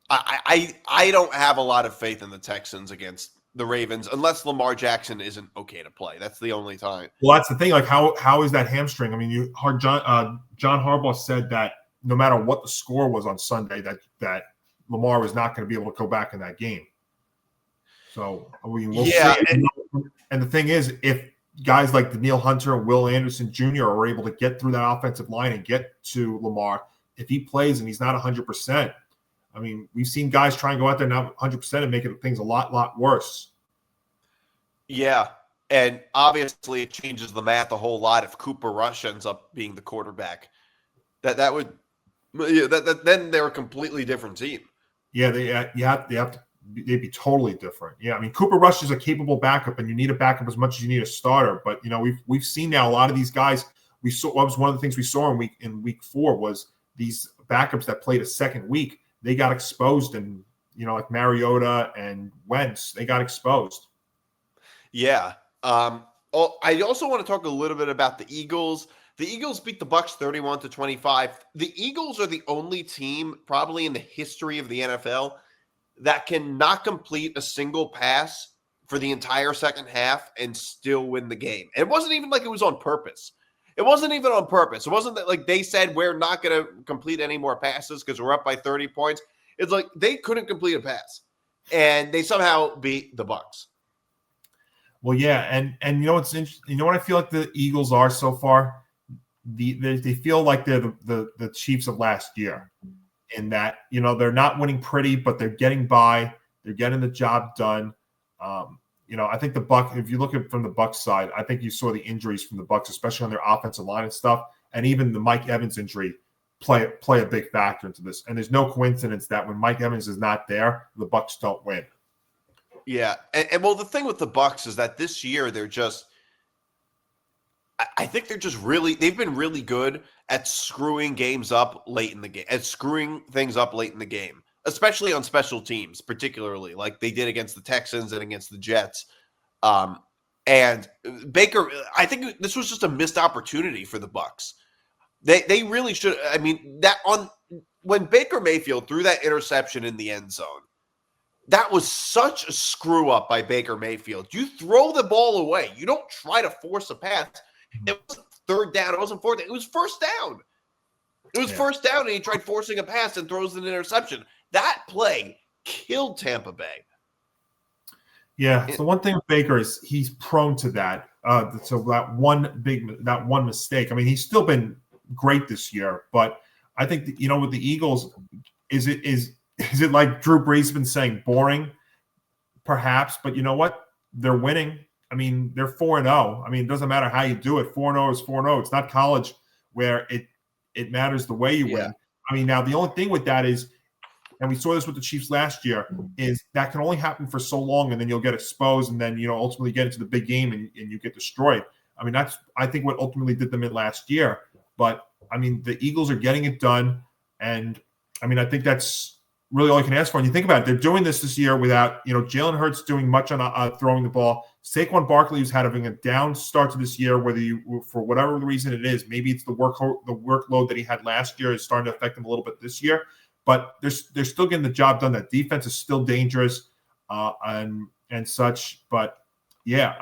I don't have a lot of faith in the Texans against the Ravens unless Lamar Jackson isn't okay to play. That's the only time. Well, that's the thing. Like, how is that hamstring? I mean, John Harbaugh said that no matter what the score was on Sunday, that Lamar was not going to be able to go back in that game. So we'll see. And the thing is, if guys like Danielle Hunter and Will Anderson Jr. are able to get through that offensive line and get to Lamar, if he plays and he's not 100%, I mean, we've seen guys try and go out there not 100% and making things a lot worse. Yeah, and obviously it changes the math a whole lot if Cooper Rush ends up being the quarterback. That would then they're a completely different team. Yeah, they'd be totally different. Yeah, I mean, Cooper Rush is a capable backup, and you need a backup as much as you need a starter. But we've seen now a lot of these guys. We saw what was one of the things we saw in week 4 was these backups that played a second week. They got exposed, and like Mariota and Wentz, they got exposed. Yeah. I also want to talk a little bit about the Eagles. The Eagles beat the Bucs 31-25. The Eagles are the only team probably in the history of the NFL that can not complete a single pass for the entire second half and still win the game. And it wasn't even like it was on purpose. It wasn't even on purpose. It wasn't that like they said we're not going to complete any more passes because we're up by 30 points. It's like they couldn't complete a pass, and they somehow beat the Bucs. Well, yeah, and what's interesting? What I feel like the Eagles are so far? They feel like they're the Chiefs of last year, in that they're not winning pretty, but they're getting by. They're getting the job done. I think the Bucs. If you look at it from the Bucs side, I think you saw the injuries from the Bucs, especially on their offensive line and stuff, and even the Mike Evans injury play a big factor into this. And there's no coincidence that when Mike Evans is not there, the Bucs don't win. Yeah, and well, the thing with the Bucs is that this year they're just. I think they've been really good at screwing games up late in the game, at screwing things up late in the game, especially on special teams, particularly like they did against the Texans and against the Jets. And Baker, I think this was just a missed opportunity for the Bucs. They really should. I mean, when Baker Mayfield threw that interception in the end zone, that was such a screw up by Baker Mayfield. You throw the ball away. You don't try to force a pass. It wasn't third down. It wasn't fourth down. It was first down. It was first down, and he tried forcing a pass and throws an interception. That play killed Tampa Bay. Yeah, the one thing with Baker is he's prone to that. So that one mistake. I mean, he's still been great this year, but I think that, with the Eagles, is it like Drew Brees has been saying, boring? Perhaps, but you know what? They're winning. I mean, they're 4-0. I mean, it doesn't matter how you do it. 4-0 is 4-0. It's not college where it matters the way you win. I mean, now the only thing with that is, and we saw this with the Chiefs last year, is that can only happen for so long, and then you'll get exposed, and then ultimately get into the big game and you get destroyed. I mean, that's I think what ultimately did them in last year. But I mean, the Eagles are getting it done, and I mean, I think that's really all you can ask for. And you think about it, they're doing this year without Jalen Hurts doing much on throwing the ball. Saquon Barkley, who's having a down start to this year, whether for whatever the reason it is, maybe it's the workload that he had last year is starting to affect him a little bit this year. But they're still getting the job done. That defense is still dangerous, and such. But yeah,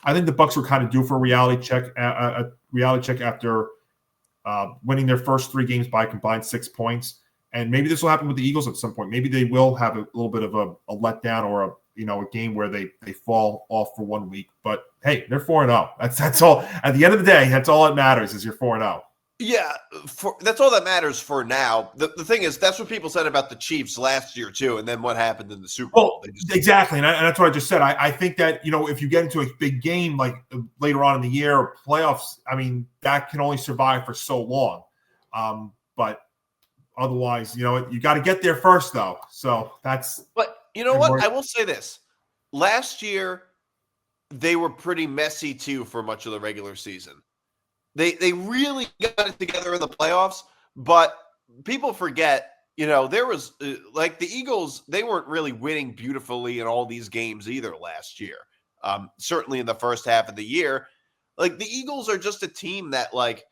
I think the Bucs were kind of due for a reality check after winning their first 3 games by a combined 6 points. And maybe this will happen with the Eagles at some point. Maybe they will have a little bit of a letdown or a game where they fall off for 1 week. But hey, they're 4-0. That's all. At the end of the day, that's all that matters is you're 4-0. Yeah, that's all that matters for now. The thing is, that's what people said about the Chiefs last year too, and then what happened in the Super Bowl. Exactly, and that's what I just said. I think that if you get into a big game like later on in the year or playoffs, I mean that can only survive for so long. But otherwise, you got to get there first, though. So that's. But you know what? I will say this: last year, they were pretty messy too for much of the regular season. They really got it together in the playoffs, but people forget, there was like the Eagles, they weren't really winning beautifully in all these games either last year. Certainly in the first half of the year, like the Eagles are just a team that like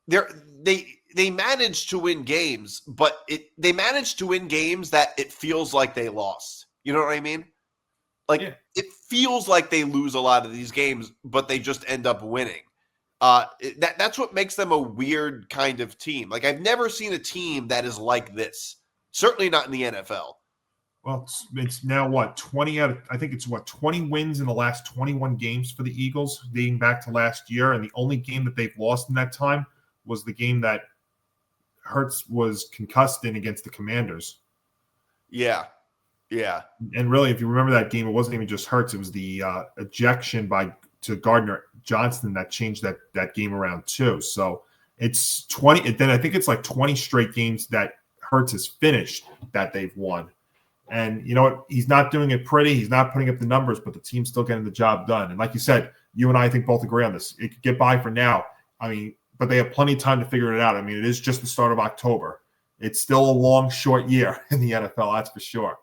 they managed to win games, but they managed to win games that it feels like they lost. You know what I mean? Like It feels like they lose a lot of these games, but they just end up winning. That's what makes them a weird kind of team. Like I've never seen a team that is like this. Certainly not in the NFL. Well, it's now what 20 out of I think it's 20 wins in the last 21 games for the Eagles, dating back to last year, and the only game that they've lost in that time was the game that Hurts was concussed in against the Commanders. Yeah. And really, if you remember that game, it wasn't even just Hurts; it was the ejection to Gardner Johnson that changed that game around too. So it's 20. Then I think it's like 20 straight games that Hurts has finished that they've won. And you know what? He's not doing it pretty. He's not putting up the numbers, but the team's still getting the job done. And like you said, you and I think both agree on this. It could get by for now. I mean, but they have plenty of time to figure it out. I mean, it is just the start of October. It's still a long, short year in the NFL. That's for sure.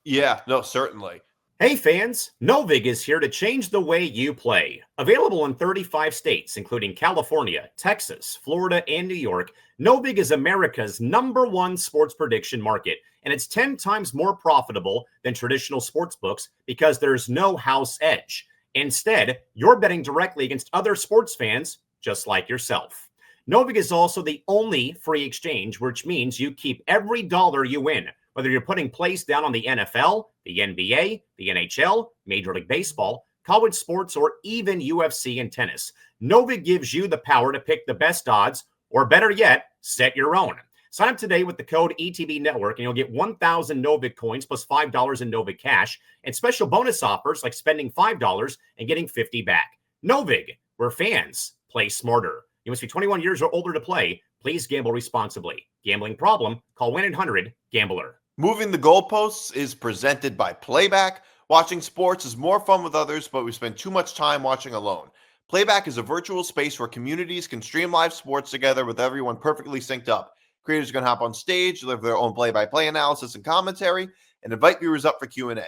Yeah, no, certainly. Hey fans, Novig is here to change the way you play. Available in 35 states, including California, Texas, Florida, and New York, Novig is America's #1 sports prediction market, and it's 10 times more profitable than traditional sports books because there's no house edge. Instead, you're betting directly against other sports fans just like yourself. Novig is also the only free exchange, which means you keep every dollar you win, whether you're putting plays down on the NFL, the NBA, the NHL, Major League Baseball, college sports, or even UFC and tennis. Novig gives you the power to pick the best odds, or better yet, set your own. Sign up today with the code ETB Network, and you'll get 1,000 Novig coins plus $5 in Novig cash, and special bonus offers like spending $5 and getting $50 back. Novig, where fans play smarter. You must be 21 years or older to play. Please gamble responsibly. Gambling problem? Call 1-800-GAMBLER. Moving the goalposts is presented by Playback. Watching sports is more fun with others, but we spend too much time watching alone. Playback is a virtual space where communities can stream live sports together with everyone perfectly synced up. Creators can hop on stage, deliver their own play-by-play analysis and commentary, and invite viewers up for Q&A.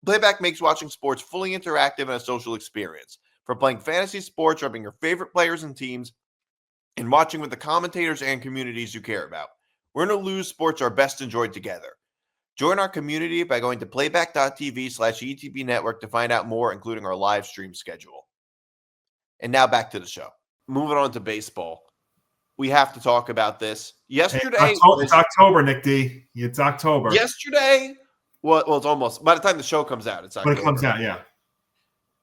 Playback makes watching sports fully interactive and a social experience. From playing fantasy sports, rubbing your favorite players and teams, and watching with the commentators and communities you care about. We're going to lose sports are best enjoyed together. Join our community by going to playback.tv/ETB network to find out more, including our live stream schedule. And now back to the show. Moving on to baseball. We have to talk about this. Yesterday. It's October, Nick D. It's October. Yesterday. Well, it's almost. By the time the show comes out, it's October. When it comes out, yeah.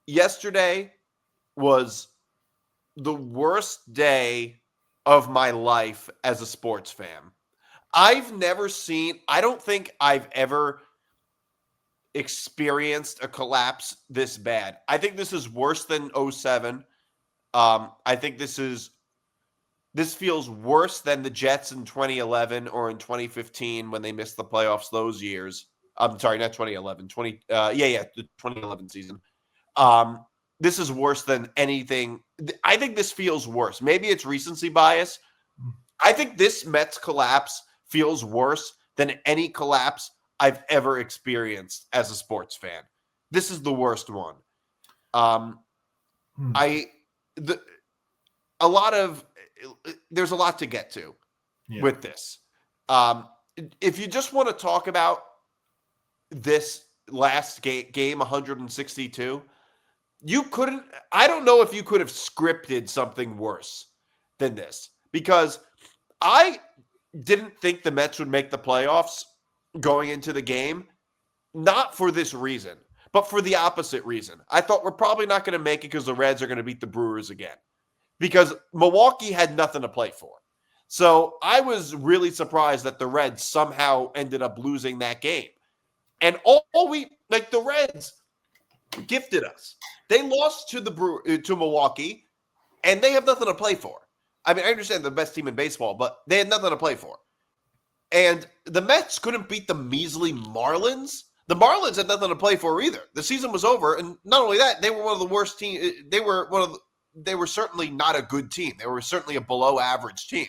Yesterday was the worst day of my life as a sports fan. I don't think I've ever experienced a collapse this bad. I think this is worse than 2007. I think this feels worse than the Jets in 2011 or in 2015 when they missed the playoffs those years. I'm sorry, not 2011. The 2011 season. This is worse than anything. I think this feels worse. Maybe it's recency bias. I think this Mets collapse feels worse than any collapse I've ever experienced as a sports fan. This is the worst one. There's a lot to get to with this. If you just want to talk about this last game 162, I don't know if you could have scripted something worse than this, because I didn't think the Mets would make the playoffs going into the game, not for this reason, but for the opposite reason. I thought we're probably not going to make it because the Reds are going to beat the Brewers again, because Milwaukee had nothing to play for. So I was really surprised that the Reds somehow ended up losing that game. And the Reds gifted us. They lost to Milwaukee, and they have nothing to play for. I mean, I understand they're the best team in baseball, but they had nothing to play for. And the Mets couldn't beat the measly Marlins. The Marlins had nothing to play for either. The season was over, and not only that, they were one of the worst teams. They were certainly not a good team. They were certainly a below average team.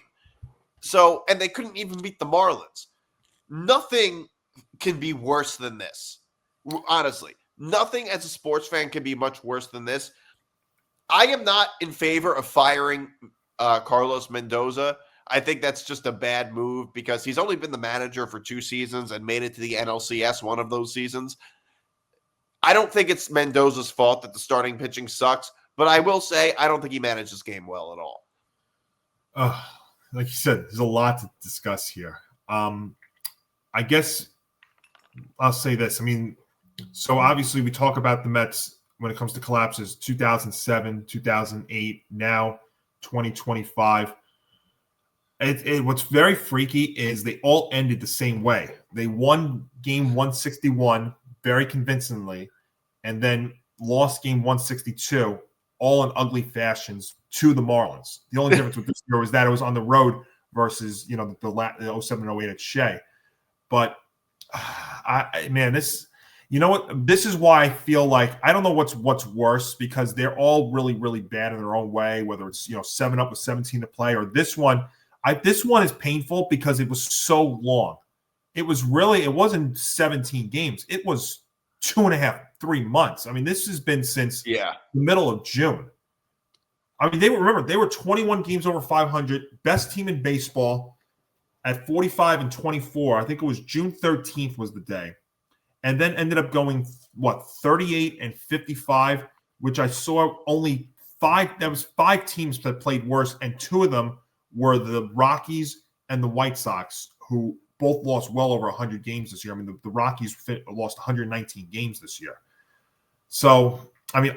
So, and they couldn't even beat the Marlins. Nothing can be worse than this. Honestly, nothing as a sports fan can be much worse than this. I am not in favor of firing Carlos Mendoza. I think that's just a bad move because he's only been the manager for 2 seasons and made it to the NLCS one of those seasons. I don't think it's Mendoza's fault that the starting pitching sucks, but I will say I don't think he managed this game well at all. Like you said, there's a lot to discuss here. I guess I'll say this. I mean, so obviously we talk about the Mets when it comes to collapses, 2007, 2008, now 2025. What's very freaky is they all ended the same way. They won game 161 very convincingly, and then lost game 162, all in ugly fashions to the Marlins. The only difference with this year was that it was on the road versus the 07 and 08 at Shea. But this is why I feel like I don't know what's worse, because they're all really, really bad in their own way, whether it's 7 up with 17 to play or this one. This one is painful because it was so long. It wasn't 17 games. It was 2.5, 3 months. I mean, this has been since the middle of June. I mean, they were 21 games over 500, best team in baseball at 45-24. I think it was June 13th was the day. And then ended up going, 38-55, which I saw only 5. That was 5 teams that played worse, and 2 of them were the Rockies and the White Sox, who both lost well over 100 games this year. I mean, the Rockies lost 119 games this year. So, I mean,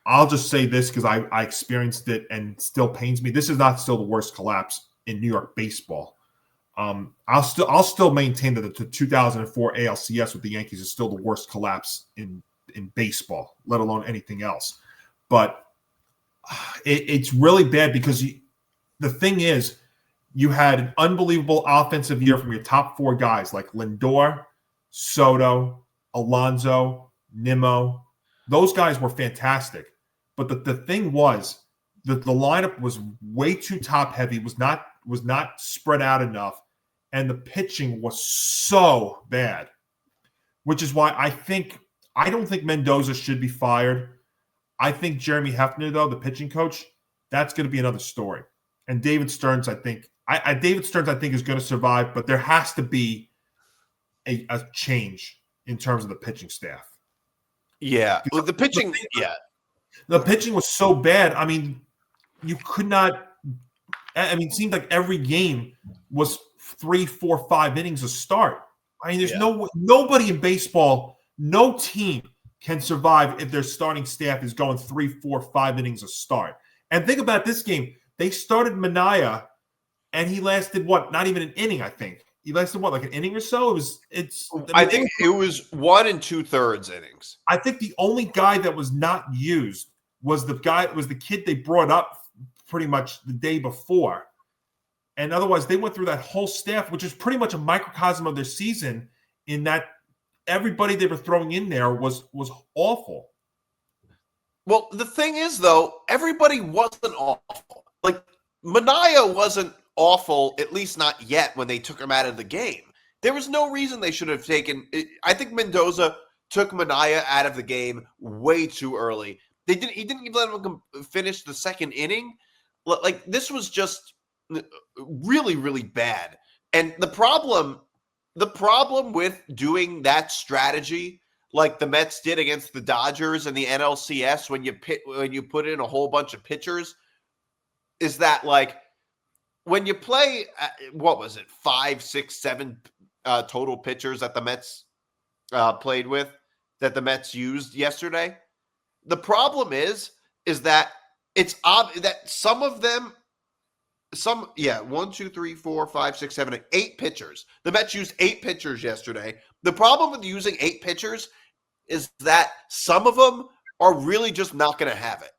I'll just say this because I experienced it and it still pains me. This is not still the worst collapse in New York baseball. I'll still maintain that the 2004 ALCS with the Yankees is still the worst collapse in baseball, let alone anything else. But it's really bad because the thing is, you had an unbelievable offensive year from your top 4 guys like Lindor, Soto, Alonso, Nimmo. Those guys were fantastic. But the thing was that the lineup was way too top heavy, was not spread out enough, and the pitching was so bad. Which is why I don't think Mendoza should be fired. I think Jeremy Hefner, though, the pitching coach, that's going to be another story. And David Stearns, I think is going to survive, but there has to be a change in terms of the pitching staff. Yeah, well, the pitching. Yeah, the pitching was so bad. I mean, you could not. I mean, it seemed like every game was 3, 4, 5 innings a start. I mean, there's nobody in baseball, no team can survive if their starting staff is going 3, 4, 5 innings a start. And think about this game. They started Manaea, and he lasted not even an inning, I think. He lasted like an inning or so? I think it was 1 2/3 innings. I think the only guy that was not used was the kid they brought up pretty much the day before. And otherwise, they went through that whole staff, which is pretty much a microcosm of their season, in that everybody they were throwing in there was awful. Well, the thing is, though, everybody wasn't awful. Like, Manaea wasn't awful, at least not yet, when they took him out of the game. There was no reason they should have taken – I think Mendoza took Manaea out of the game way too early. He didn't even let him finish the second inning. Like, this was just really, really bad. And the problem with doing that strategy, like the Mets did against the Dodgers and the NLCS, when you put in a whole bunch of pitchers, is that, like, when you play, 5, 6, 7 total pitchers that the Mets played with, that the Mets used yesterday, the problem is that it's obvious that some of them, 1, 2, 3, 4, 5, 6, 7, 8 pitchers. The Mets used 8 pitchers yesterday. The problem with using 8 pitchers is that some of them are really just not going to have it.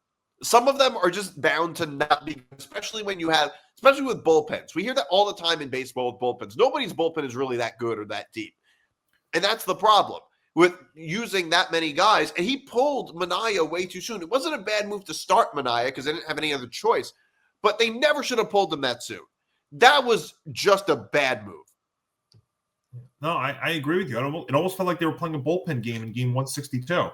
Some of them are just bound to not be, especially with bullpens. We hear that all the time in baseball with bullpens. Nobody's bullpen is really that good or that deep. And that's the problem with using that many guys. And he pulled Manaea way too soon. It wasn't a bad move to start Manaea because they didn't have any other choice. But they never should have pulled him that soon. That was just a bad move. No, I agree with you. It almost felt like they were playing a bullpen game in game 162.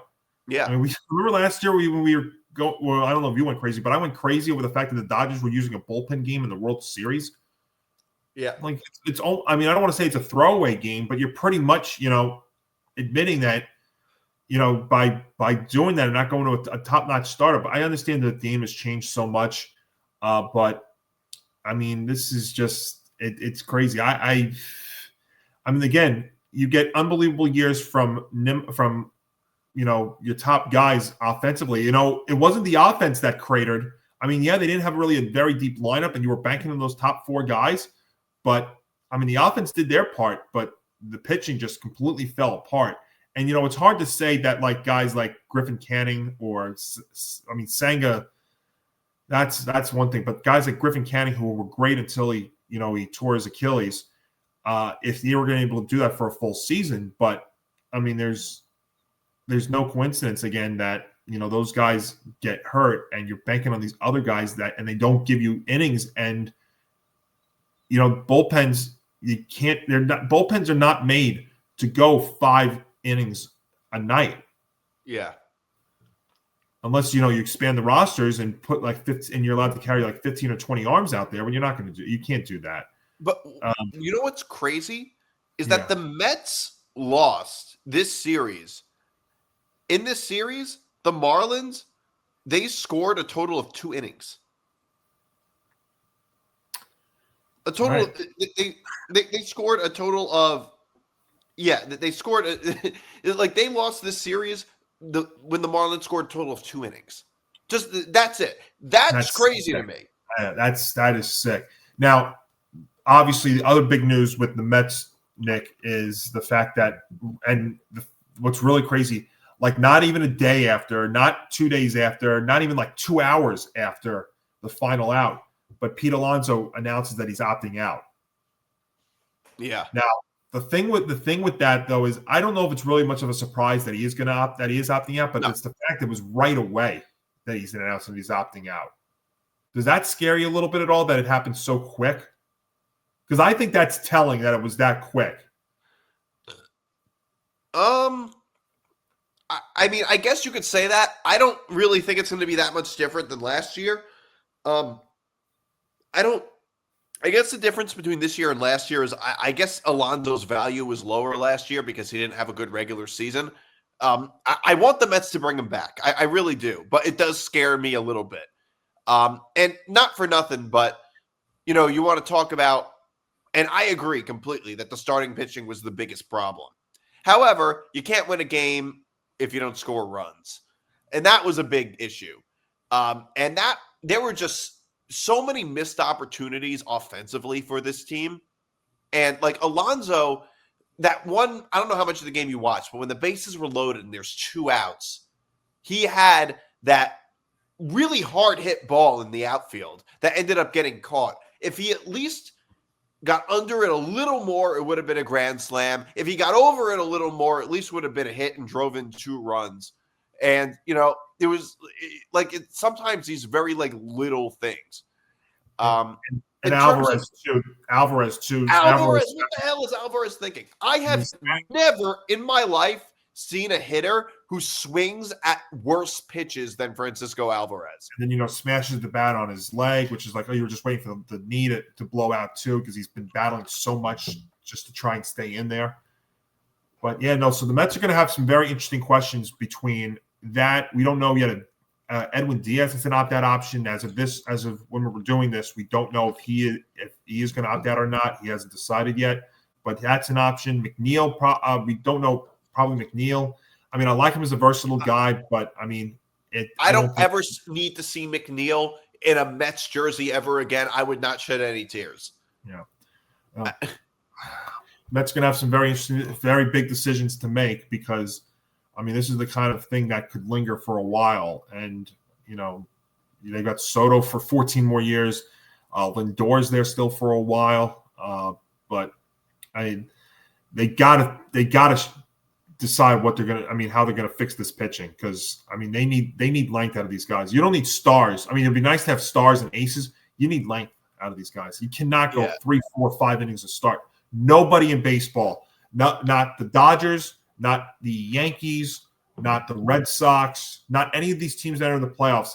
Yeah. I mean, we remember last year when we were well, I don't know if you went crazy, but I went crazy over the fact that the Dodgers were using a bullpen game in the World Series. Yeah. Like, it's all, I mean, I don't want to say it's a throwaway game, but you're pretty much, admitting that, by doing that and not going to a top-notch starter. But I understand that the game has changed so much. But I mean, this is just, it's crazy. I mean, again, you get unbelievable years from your top guys offensively. It wasn't the offense that cratered. I mean, they didn't have really a very deep lineup, and you were banking on those top 4 guys. But I mean, the offense did their part, but the pitching just completely fell apart. And it's hard to say that, like, guys like Griffin Canning or Senga. That's one thing, but guys like Griffin Canning, who were great until he tore his Achilles, if they were going to be able to do that for a full season. But I mean, there's no coincidence again that those guys get hurt, and you're banking on these other guys and they don't give you innings. And bullpens, bullpens are not made to go 5 innings a night. Yeah. Unless you expand the rosters and put like 15, and you're allowed to carry like 15 or 20 arms out there, when you're not going to you can't do that. But you know what's crazy is that the Mets lost this series. In this series, the Marlins, they scored a total of 2 innings. A total. Right. They scored a total of. Yeah, they scored. Like, they lost this series when the Marlins scored a total of 2 innings. Just that's it. That's crazy sick to me. That is sick. Now, obviously, the other big news with the Mets, Nick, is the fact that, what's really crazy, like, not even a day after, not 2 days after, not even like 2 hours after the final out, but Pete Alonso announces that he's opting out. Yeah. Now, the thing with that, though, is I don't know if it's really much of a surprise that he is opting out, but it's the fact that it was right away that he's announced that he's opting out. Does that scare you a little bit at all, that it happened so quick? Because I think that's telling that it was that quick. I mean, I guess you could say that. I don't really think it's going to be that much different than last year. I guess the difference between this year and last year is I guess Alonso's value was lower last year because he didn't have a good regular season. I want the Mets to bring him back. I really do, but it does scare me a little bit. And not for nothing, but you want to talk about, and I agree completely that the starting pitching was the biggest problem. However, you can't win a game if you don't score runs. And that was a big issue. And that there were just so many missed opportunities offensively for this team. And like Alonso, that one, I don't know how much of the game you watched, but when the bases were loaded and there's 2 outs, he had that really hard hit ball in the outfield that ended up getting caught. If he at least got under it a little more, it would have been a grand slam. If he got over it a little more, at least would have been a hit and drove in 2 runs. And, it was like sometimes these very like little things. And Alvarez too. Alvarez, what the hell is Alvarez thinking? I have never in my life seen a hitter who swings at worse pitches than Francisco Alvarez. And then, smashes the bat on his leg, which is like, you were just waiting for the knee to blow out too, because he's been battling so much just to try and stay in there. But yeah, no, so the Mets are going to have some very interesting questions between that. We don't know yet. Edwin Diaz is an opt-out option as of when we're doing this. We don't know if he is going to opt out or not. He hasn't decided yet, but that's an option. McNeil, we don't know. Probably McNeil. I mean, I like him as a versatile guy, but I mean, I don't ever need to see McNeil in a Mets jersey ever again. I would not shed any tears. Yeah. Mets going to have some very interesting, very big decisions to make because, I mean, this is the kind of thing that could linger for a while. And, they got Soto for 14 more years. Lindor's there still for a while. But they gotta decide what they're going to, how they're going to fix this pitching. Because, they need length out of these guys. You don't need stars. It'd be nice to have stars and aces. You need length out of these guys. You cannot go 3, 4, 5 innings to start. Nobody in baseball, not the Dodgers, not the Yankees, not the Red Sox, not any of these teams that are in the playoffs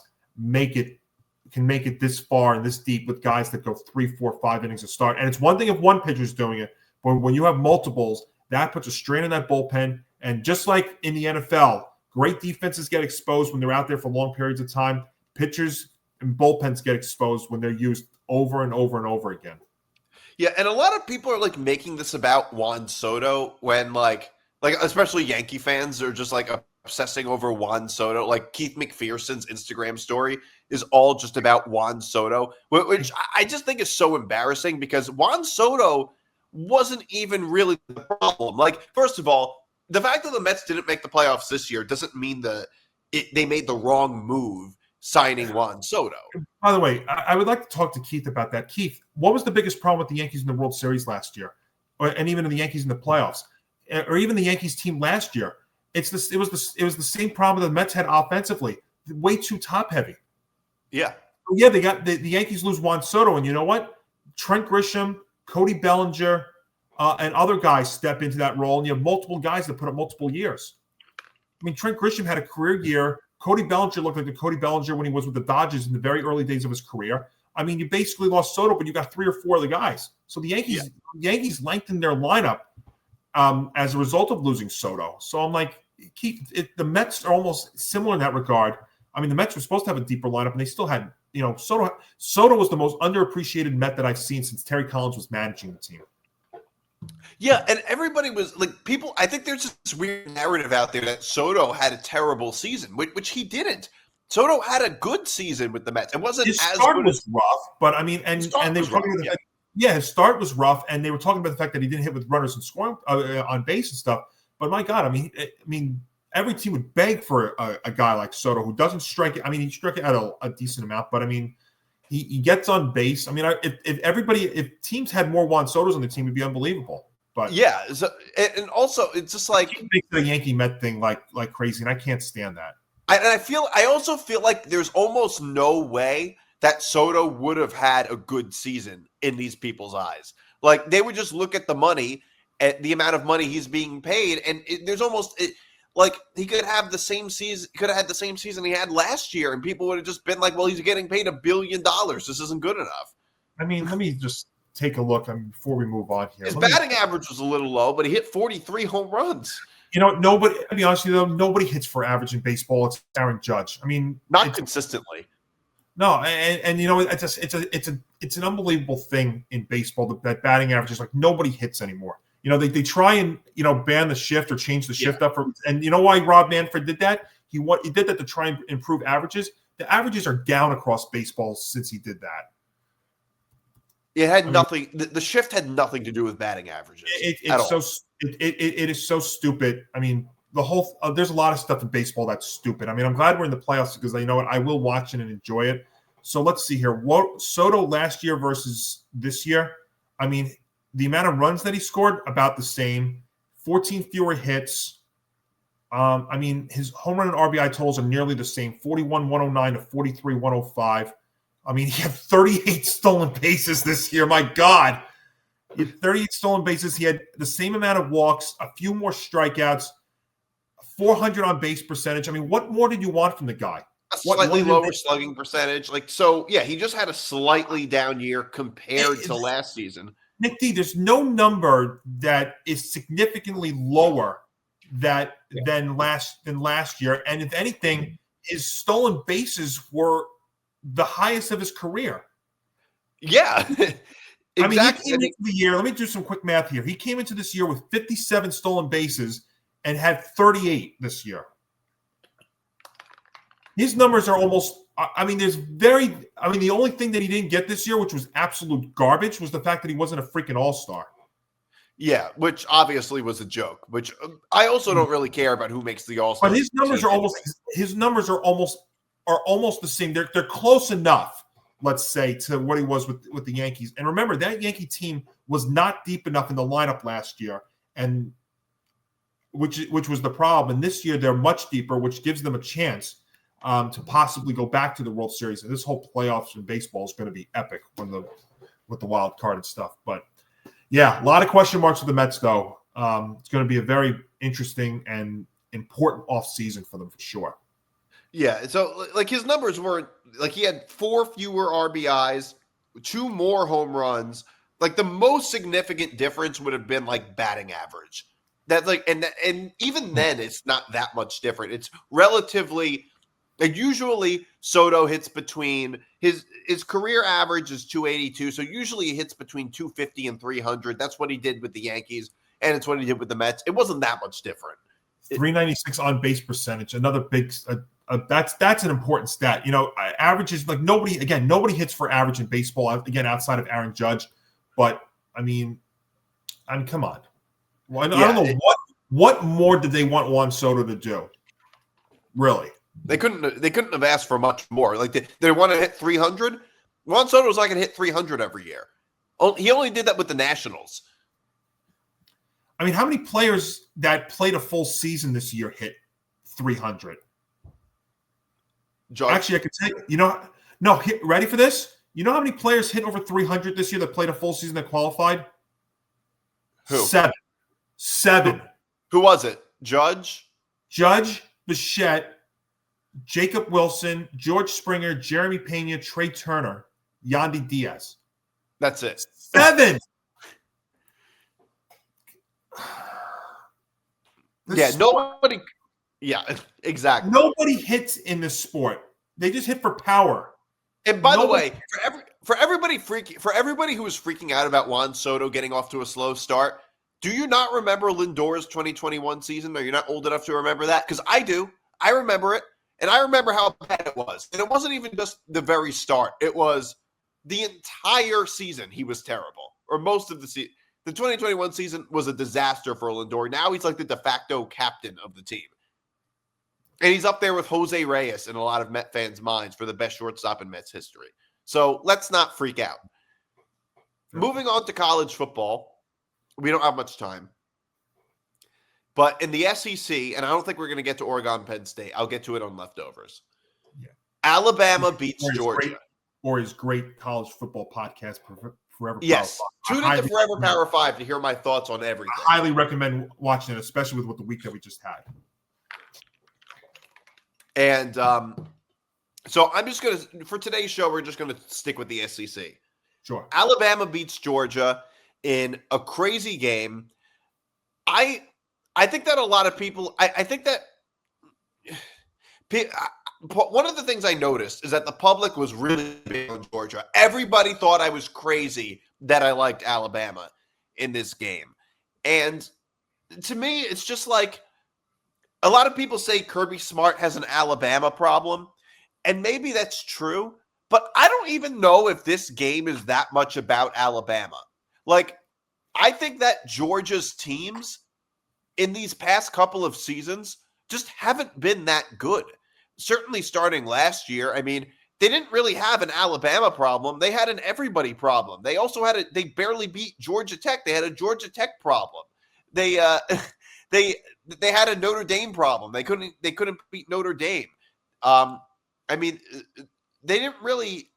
can make it this far and this deep with guys that go 3, 4, 5 innings to start. And it's one thing if one pitcher's doing it, but when you have multiples, that puts a strain on that bullpen. And just like in the NFL, great defenses get exposed when they're out there for long periods of time. Pitchers and bullpens get exposed when they're used over and over and over again. Yeah, and a lot of people are like making this about Juan Soto when like especially Yankee fans are just like obsessing over Juan Soto. Like Keith McPherson's Instagram story is all just about Juan Soto, which I just think is so embarrassing because Juan Soto wasn't even really the problem. Like, first of all, the fact that the Mets didn't make the playoffs this year doesn't mean they made the wrong move signing Juan Soto. By the way, I would like to talk to Keith about that. Keith, what was the biggest problem with the Yankees in the World Series last year, and even in the Yankees in the playoffs, or even the Yankees team last year? It was the same problem that the Mets had offensively, way too top heavy. Yeah, they got the Yankees lose Juan Soto, and you know what? Trent Grisham, Cody Bellinger, and other guys step into that role, and you have multiple guys that put up multiple years. Trent Grisham had a career year. Cody Bellinger looked like the Cody Bellinger when he was with the Dodgers in the very early days of his career. You basically lost Soto, but you got 3 or 4 of the guys. So the Yankees lengthened their lineup as a result of losing Soto. So I'm like, Keith, the Mets are almost similar in that regard. The Mets were supposed to have a deeper lineup, and they still had, Soto. Soto was the most underappreciated Met that I've seen since Terry Collins was managing the team. Yeah, and everybody was like, I think there's this weird narrative out there that Soto had a terrible season, which he didn't. Soto had a good season with the Mets. It wasn't his as start good was rough, but and they were talking about the fact, his start was rough, and they were talking about the fact that he didn't hit with runners and scoring on base and stuff. But my God, every team would beg for a guy like Soto who doesn't strike it. He struck it at a decent amount, but he gets on base. If teams had more Juan Sotos on the team, it'd be unbelievable. But yeah, and also it's just like makes the Yankee Met thing like crazy, and I can't stand that. I also feel like there's almost no way that Soto would have had a good season in these people's eyes. Like they would just look at the money, at the amount of money he's being paid, and there's almost like he could have the same season. Could have had the same season he had last year, and people would have just been like, "Well, he's getting paid $1 billion. This isn't good enough." I mean, let me just take a look before we move on here. His batting average was a little low, but he hit 43 home runs. Nobody. To be honest with you, though, nobody hits for average in baseball. It's Aaron Judge. I mean, not consistently. No, and it's an unbelievable thing in baseball that batting average is like nobody hits anymore. They try and ban the shift or change the shift up and you know why Rob Manfred did that? He did that to try and improve averages. The averages are down across baseball since he did that. It had nothing. The shift had nothing to do with batting averages. It is so stupid. I mean, the whole there's a lot of stuff in baseball that's stupid. I mean, I'm glad we're in the playoffs because you know what, I will watch it and enjoy it. So let's see here. What Soto last year versus this year? I mean, the amount of runs that he scored about the same. 14 fewer hits. I mean, his home run and RBI totals are nearly the same. 41-109 to 43-105. I mean, he had 38 stolen bases this year. My God. He had 38 stolen bases. He had the same amount of walks, a few more strikeouts, 400 on base percentage. I mean, what more did you want from the guy? A slightly lower slugging percentage. He just had a slightly down year compared to last season. Nick D, there's no number that is significantly lower than last year. And if anything, his stolen bases were the highest of his career. Yeah. Exactly. I mean, he came into the year, let me do some quick math here. He came into this year with 57 stolen bases and had 38 this year. His numbers are almost, the only thing that he didn't get this year, which was absolute garbage, was the fact that he wasn't a freaking all-star. Yeah, which obviously was a joke, which I also don't really care about who makes the all-star. But his numbers are almost the same. They're close enough, let's say, to what he was with the Yankees. And remember, that Yankee team was not deep enough in the lineup last year, and which was the problem. And this year they're much deeper, which gives them a chance to possibly go back to the World Series. And this whole playoffs in baseball is going to be epic with the wild card and stuff. But yeah, a lot of question marks with the Mets, though. It's going to be a very interesting and important offseason for them for sure. Yeah, so his numbers were he had 4 fewer RBIs, 2 more home runs. The most significant difference would have been batting average. That and even then it's not that much different. It's relatively usually Soto hits between his career average is 282, so usually he hits between 250 and 300. That's what he did with the Yankees, and it's what he did with the Mets. It wasn't that much different. 396 on base percentage, another big. That's an important stat. Averages nobody hits for average in baseball again outside of Aaron Judge, but I mean, come on. Well, I don't know what more did they want Juan Soto to do. Really, they couldn't have asked for much more. They want to hit 300. Juan Soto's not going to hit 300 every year. He only did that with the Nationals. I mean, how many players that played a full season this year hit 300? Judge. Actually, I could say, ready for this? You know how many players hit over 300 this year that played a full season that qualified? Who? 7. Who was it? Judge, Bichette, Jacob Wilson, George Springer, Jeremy Pena, Trey Turner, Yandy Diaz. That's it. 7. Nobody. Yeah, exactly. Nobody hits in this sport. They just hit for power. And by the way, for everybody who was freaking out about Juan Soto getting off to a slow start, do you not remember Lindor's 2021 season? Are you not old enough to remember that? Because I do. I remember it, and I remember how bad it was. And it wasn't even just the very start. It was the entire season he was terrible, or most of the season. The 2021 season was a disaster for Lindor. Now he's like the de facto captain of the team. And he's up there with Jose Reyes in a lot of Met fans' minds for the best shortstop in Mets history. So let's not freak out. Moving on to college football. We don't have much time. But in the SEC, and I don't think we're going to get to Oregon, Penn State. I'll get to it on leftovers. Yeah. Alabama beats Georgia. Or his great college football podcast, Forever yes. Power 5. Tune into Forever Power 5 to hear my thoughts on everything. I highly recommend watching it, especially with the week that we just had. And so I'm just going to, for today's show, we're just going to stick with the SEC. Sure. Alabama beats Georgia in a crazy game. I think that a lot of people, I think that one of the things I noticed is that the public was really big on Georgia. Everybody thought I was crazy that I liked Alabama in this game. And to me, it's just like a lot of people say Kirby Smart has an Alabama problem. And maybe that's true. But I don't even know if this game is that much about Alabama. Like, I think that Georgia's teams in these past couple of seasons just haven't been that good. Certainly starting last year. I mean, they didn't really have an Alabama problem. They had an everybody problem. They also had they barely beat Georgia Tech. They had a Georgia Tech problem. They they had a Notre Dame problem. They couldn't beat Notre Dame. I mean, they didn't really.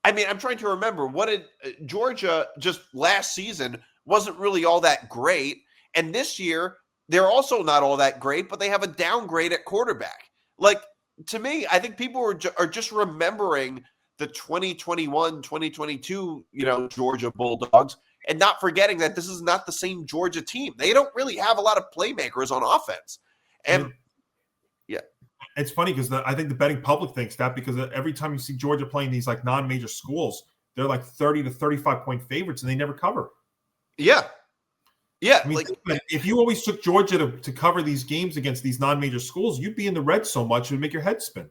I mean, I'm trying to remember what did Georgia just last season wasn't really all that great, and this year they're also not all that great, but they have a downgrade at quarterback. Like, to me, I think people are just remembering the 2021, 2022, Georgia Bulldogs and not forgetting that this is not the same Georgia team. They don't really have a lot of playmakers on offense. And yeah. It's funny because I think the betting public thinks that because every time you see Georgia playing these like non-major schools, they're like 30 to 35 point favorites and they never cover. Yeah. Yeah. I mean, if you always took Georgia to cover these games against these non-major schools, you'd be in the red so much it would make your head spin.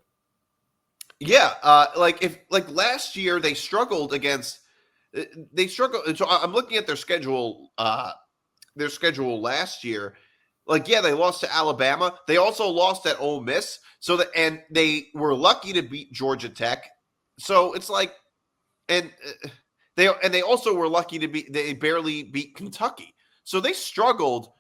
Yeah. Like last year they struggled against so I'm looking at their schedule last year. Like, yeah, they lost to Alabama. They also lost at Ole Miss. And they were lucky to beat Georgia Tech. So it's like, and they also were lucky they barely beat Kentucky. So they struggled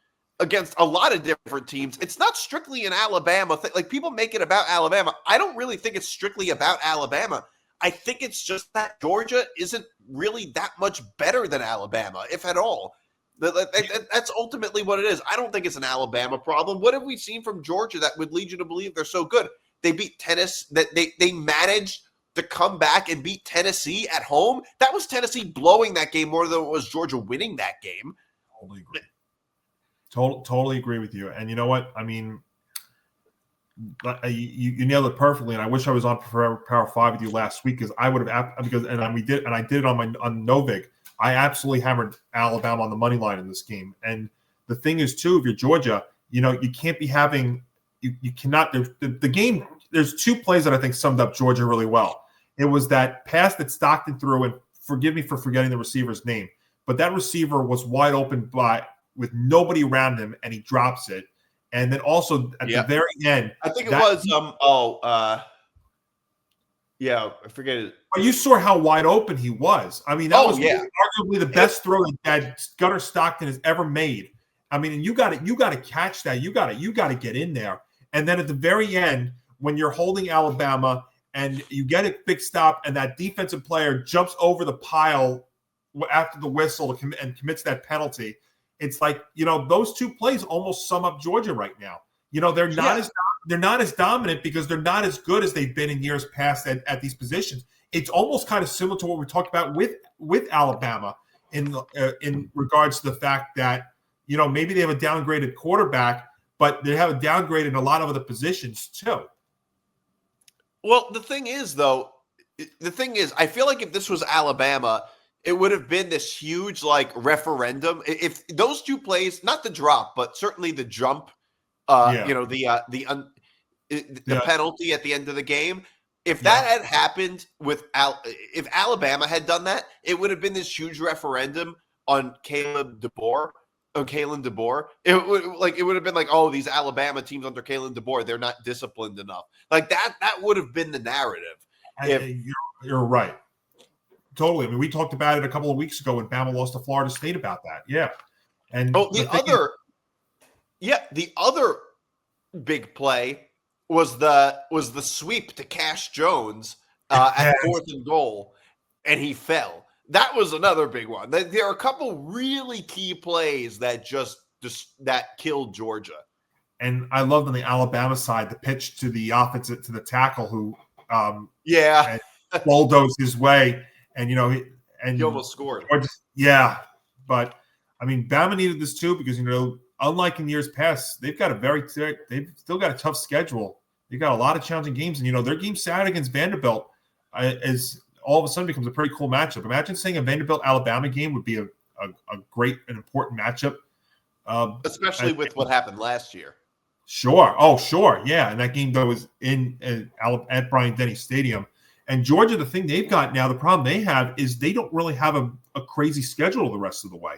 against a lot of different teams. It's not strictly an Alabama thing. Like, people make it about Alabama. I don't really think it's strictly about Alabama. I think it's just that Georgia isn't really that much better than Alabama, if at all. That's ultimately what it is. I don't think it's an Alabama problem. What have we seen from Georgia that would lead you to believe they're so good? They beat Tennessee. That they managed to come back and beat Tennessee at home. That was Tennessee blowing that game more than it was Georgia winning that game. Totally agree. Totally agree with you. And you know what? I mean, you nailed it perfectly. And I wish I was on Power 5 with you last week because I would have I did it on Novig. I absolutely hammered Alabama on the money line in this game. And the thing is, too, if you're Georgia, you can't be having you cannot. The game. There's two plays that I think summed up Georgia really well. It was that pass that Stockton threw, and forgive me for forgetting the receiver's name, but that receiver was wide open with nobody around him, and he drops it. And then also at the very end, I think it was yeah, I forget it. But you saw how wide open he was. I mean, that was arguably the best throw that Gunnar Stockton has ever made. I mean, and you got to catch that. You got to get in there. And then at the very end, when you're holding Alabama and you get a big stop, and that defensive player jumps over the pile after the whistle and commits that penalty, it's like those two plays almost sum up Georgia right now. They're not as dominant because they're not as good as they've been in years past at these positions. It's almost kind of similar to what we talked about with Alabama in regards to the fact that maybe they have a downgraded quarterback, but they have a downgrade in a lot of other positions too. Well, the thing is, I feel like if this was Alabama, it would have been this huge referendum. If those two plays, not the drop, but certainly the jump, the penalty at the end of the game. If that had happened if Alabama had done that, it would have been this huge referendum on Kalen DeBoer. It would have been like, oh, these Alabama teams under Kalen DeBoer, they're not disciplined enough. Like that would have been the narrative. You're right. Totally. I mean, we talked about it a couple of weeks ago when Bama lost to Florida State about that. Yeah. And the other big play was the sweep to Cash Jones at 4th and goal, and he fell. That was another big one. There are a couple really key plays that that killed Georgia. And I loved on the Alabama side the pitch to the offensive to the tackle who bulldozed his way, and And he almost scored. Yeah, but I mean, Bama needed this too because unlike in years past, they've still got a tough schedule. They've got a lot of challenging games, and their game Saturday against Vanderbilt is all of a sudden becomes a pretty cool matchup. Imagine saying a Vanderbilt-Alabama game would be a great and important matchup, especially with what happened last year. Sure. Oh, sure. Yeah, and that game though was at Bryant-Denny Stadium. And Georgia, the thing they've got now, the problem they have is they don't really have a crazy schedule the rest of the way.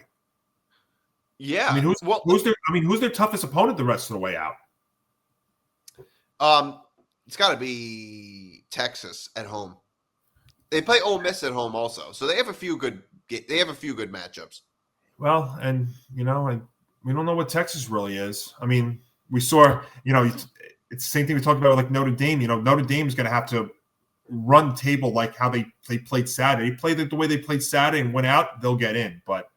Yeah. I mean, who's their toughest opponent the rest of the way out? It's got to be Texas at home. They play Ole Miss at home also, so they have a few good matchups. Well, and we don't know what Texas really is. I mean, we saw, it's the same thing we talked about with like Notre Dame. Notre Dame is going to have to run the table like how they played Saturday. They played it the way they played Saturday and went out, they'll get in. But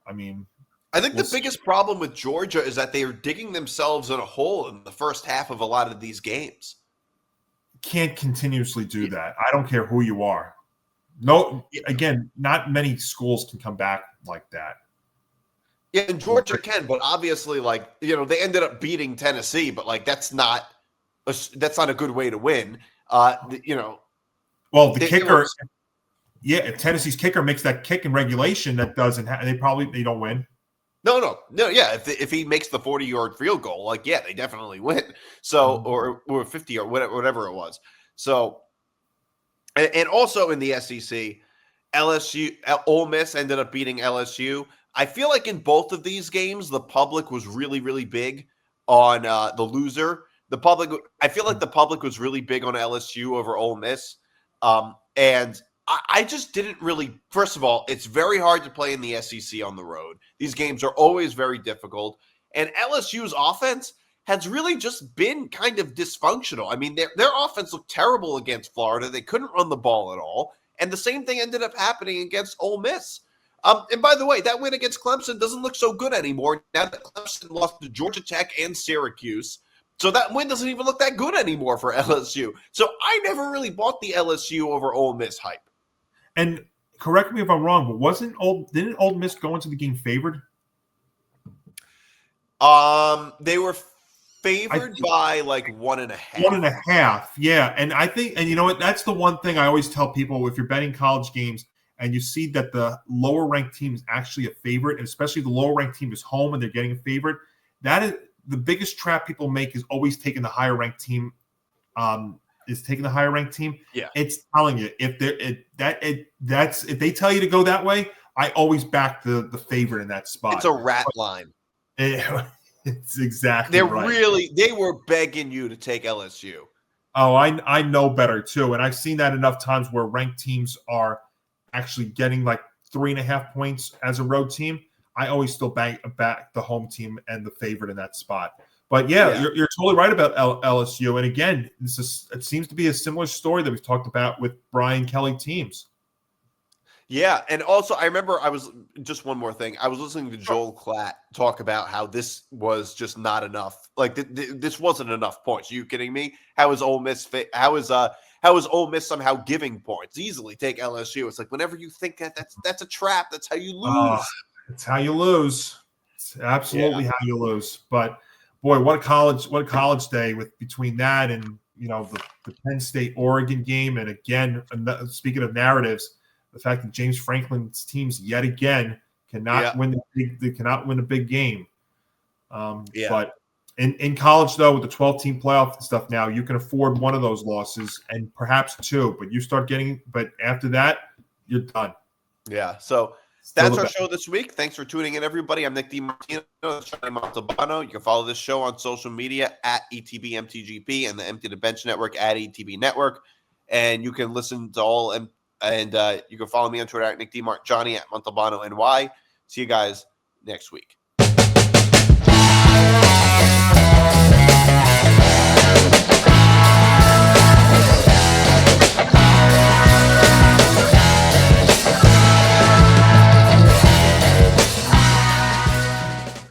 I mean, I think the biggest problem with Georgia is that they are digging themselves in a hole in the first half of a lot of these games. Can't continuously do that. I don't care who you are. No, again, not many schools can come back like that. Yeah, and Georgia can, but obviously, they ended up beating Tennessee, but that's not a good way to win. Well, the kicker, if Tennessee's kicker makes that kick in regulation, that doesn't they don't win. No. Yeah, if he makes the 40-yard field goal, they definitely win. So or 50 or whatever it was. So, and also in the SEC, Ole Miss ended up beating LSU. I feel like in both of these games, the public was really, really big on the loser. I feel like the public was really big on LSU over Ole Miss. And I just didn't really – first of all, it's very hard to play in the SEC on the road. These games are always very difficult. And LSU's offense has really just been kind of dysfunctional. I mean, their offense looked terrible against Florida. They couldn't run the ball at all. And the same thing ended up happening against Ole Miss. And by the way, that win against Clemson doesn't look so good anymore now that Clemson lost to Georgia Tech and Syracuse. So that win doesn't even look that good anymore for LSU. So I never really bought the LSU over Ole Miss hype. And correct me if I'm wrong, but didn't Ole Miss go into the game favored? They were favored by 1.5. 1.5, yeah. And I think, and you know what, that's the one thing I always tell people if you're betting college games and you see that the lower ranked team is actually a favorite, and especially the lower ranked team is home and they're getting a favorite, that is the biggest trap people make is always taking the higher ranked team. Yeah, it's telling you if they tell you to go that way, I always back the favorite in that spot. It's a rat line. It's exactly right. They were begging you to take LSU. Oh, I know better too, and I've seen that enough times where ranked teams are actually getting 3.5 points as a road team. I always still back the home team and the favorite in that spot. But yeah. You're totally right about LSU. And again, it seems to be a similar story that we've talked about with Brian Kelly teams. Yeah, and also I remember just one more thing. I was listening to Joel Klatt talk about how this was just not enough. This wasn't enough points. Are you kidding me? How is Ole Miss Ole Miss somehow giving points? Easily take LSU. It's whenever you think that's a trap, that's how you lose. It's how you lose. It's absolutely how you lose. But boy, what a college day between that and the Penn State Oregon game, and again, speaking of narratives, the fact that James Franklin's teams yet again cannot win a big game. But in college though, with the 12-team playoff and stuff now, you can afford one of those losses and perhaps two, but after that, you're done. Yeah. So that's our show this week. Thanks for tuning in, everybody. I'm Nick DiMartino. That's Johnny Montalbano. You can follow this show on social media at ETBMTGP and the Empty the Bench Network at ETB Network. And you can listen to all and you can follow me on Twitter at Nick DiMart, Johnny at Montalbano NY. See you guys next week.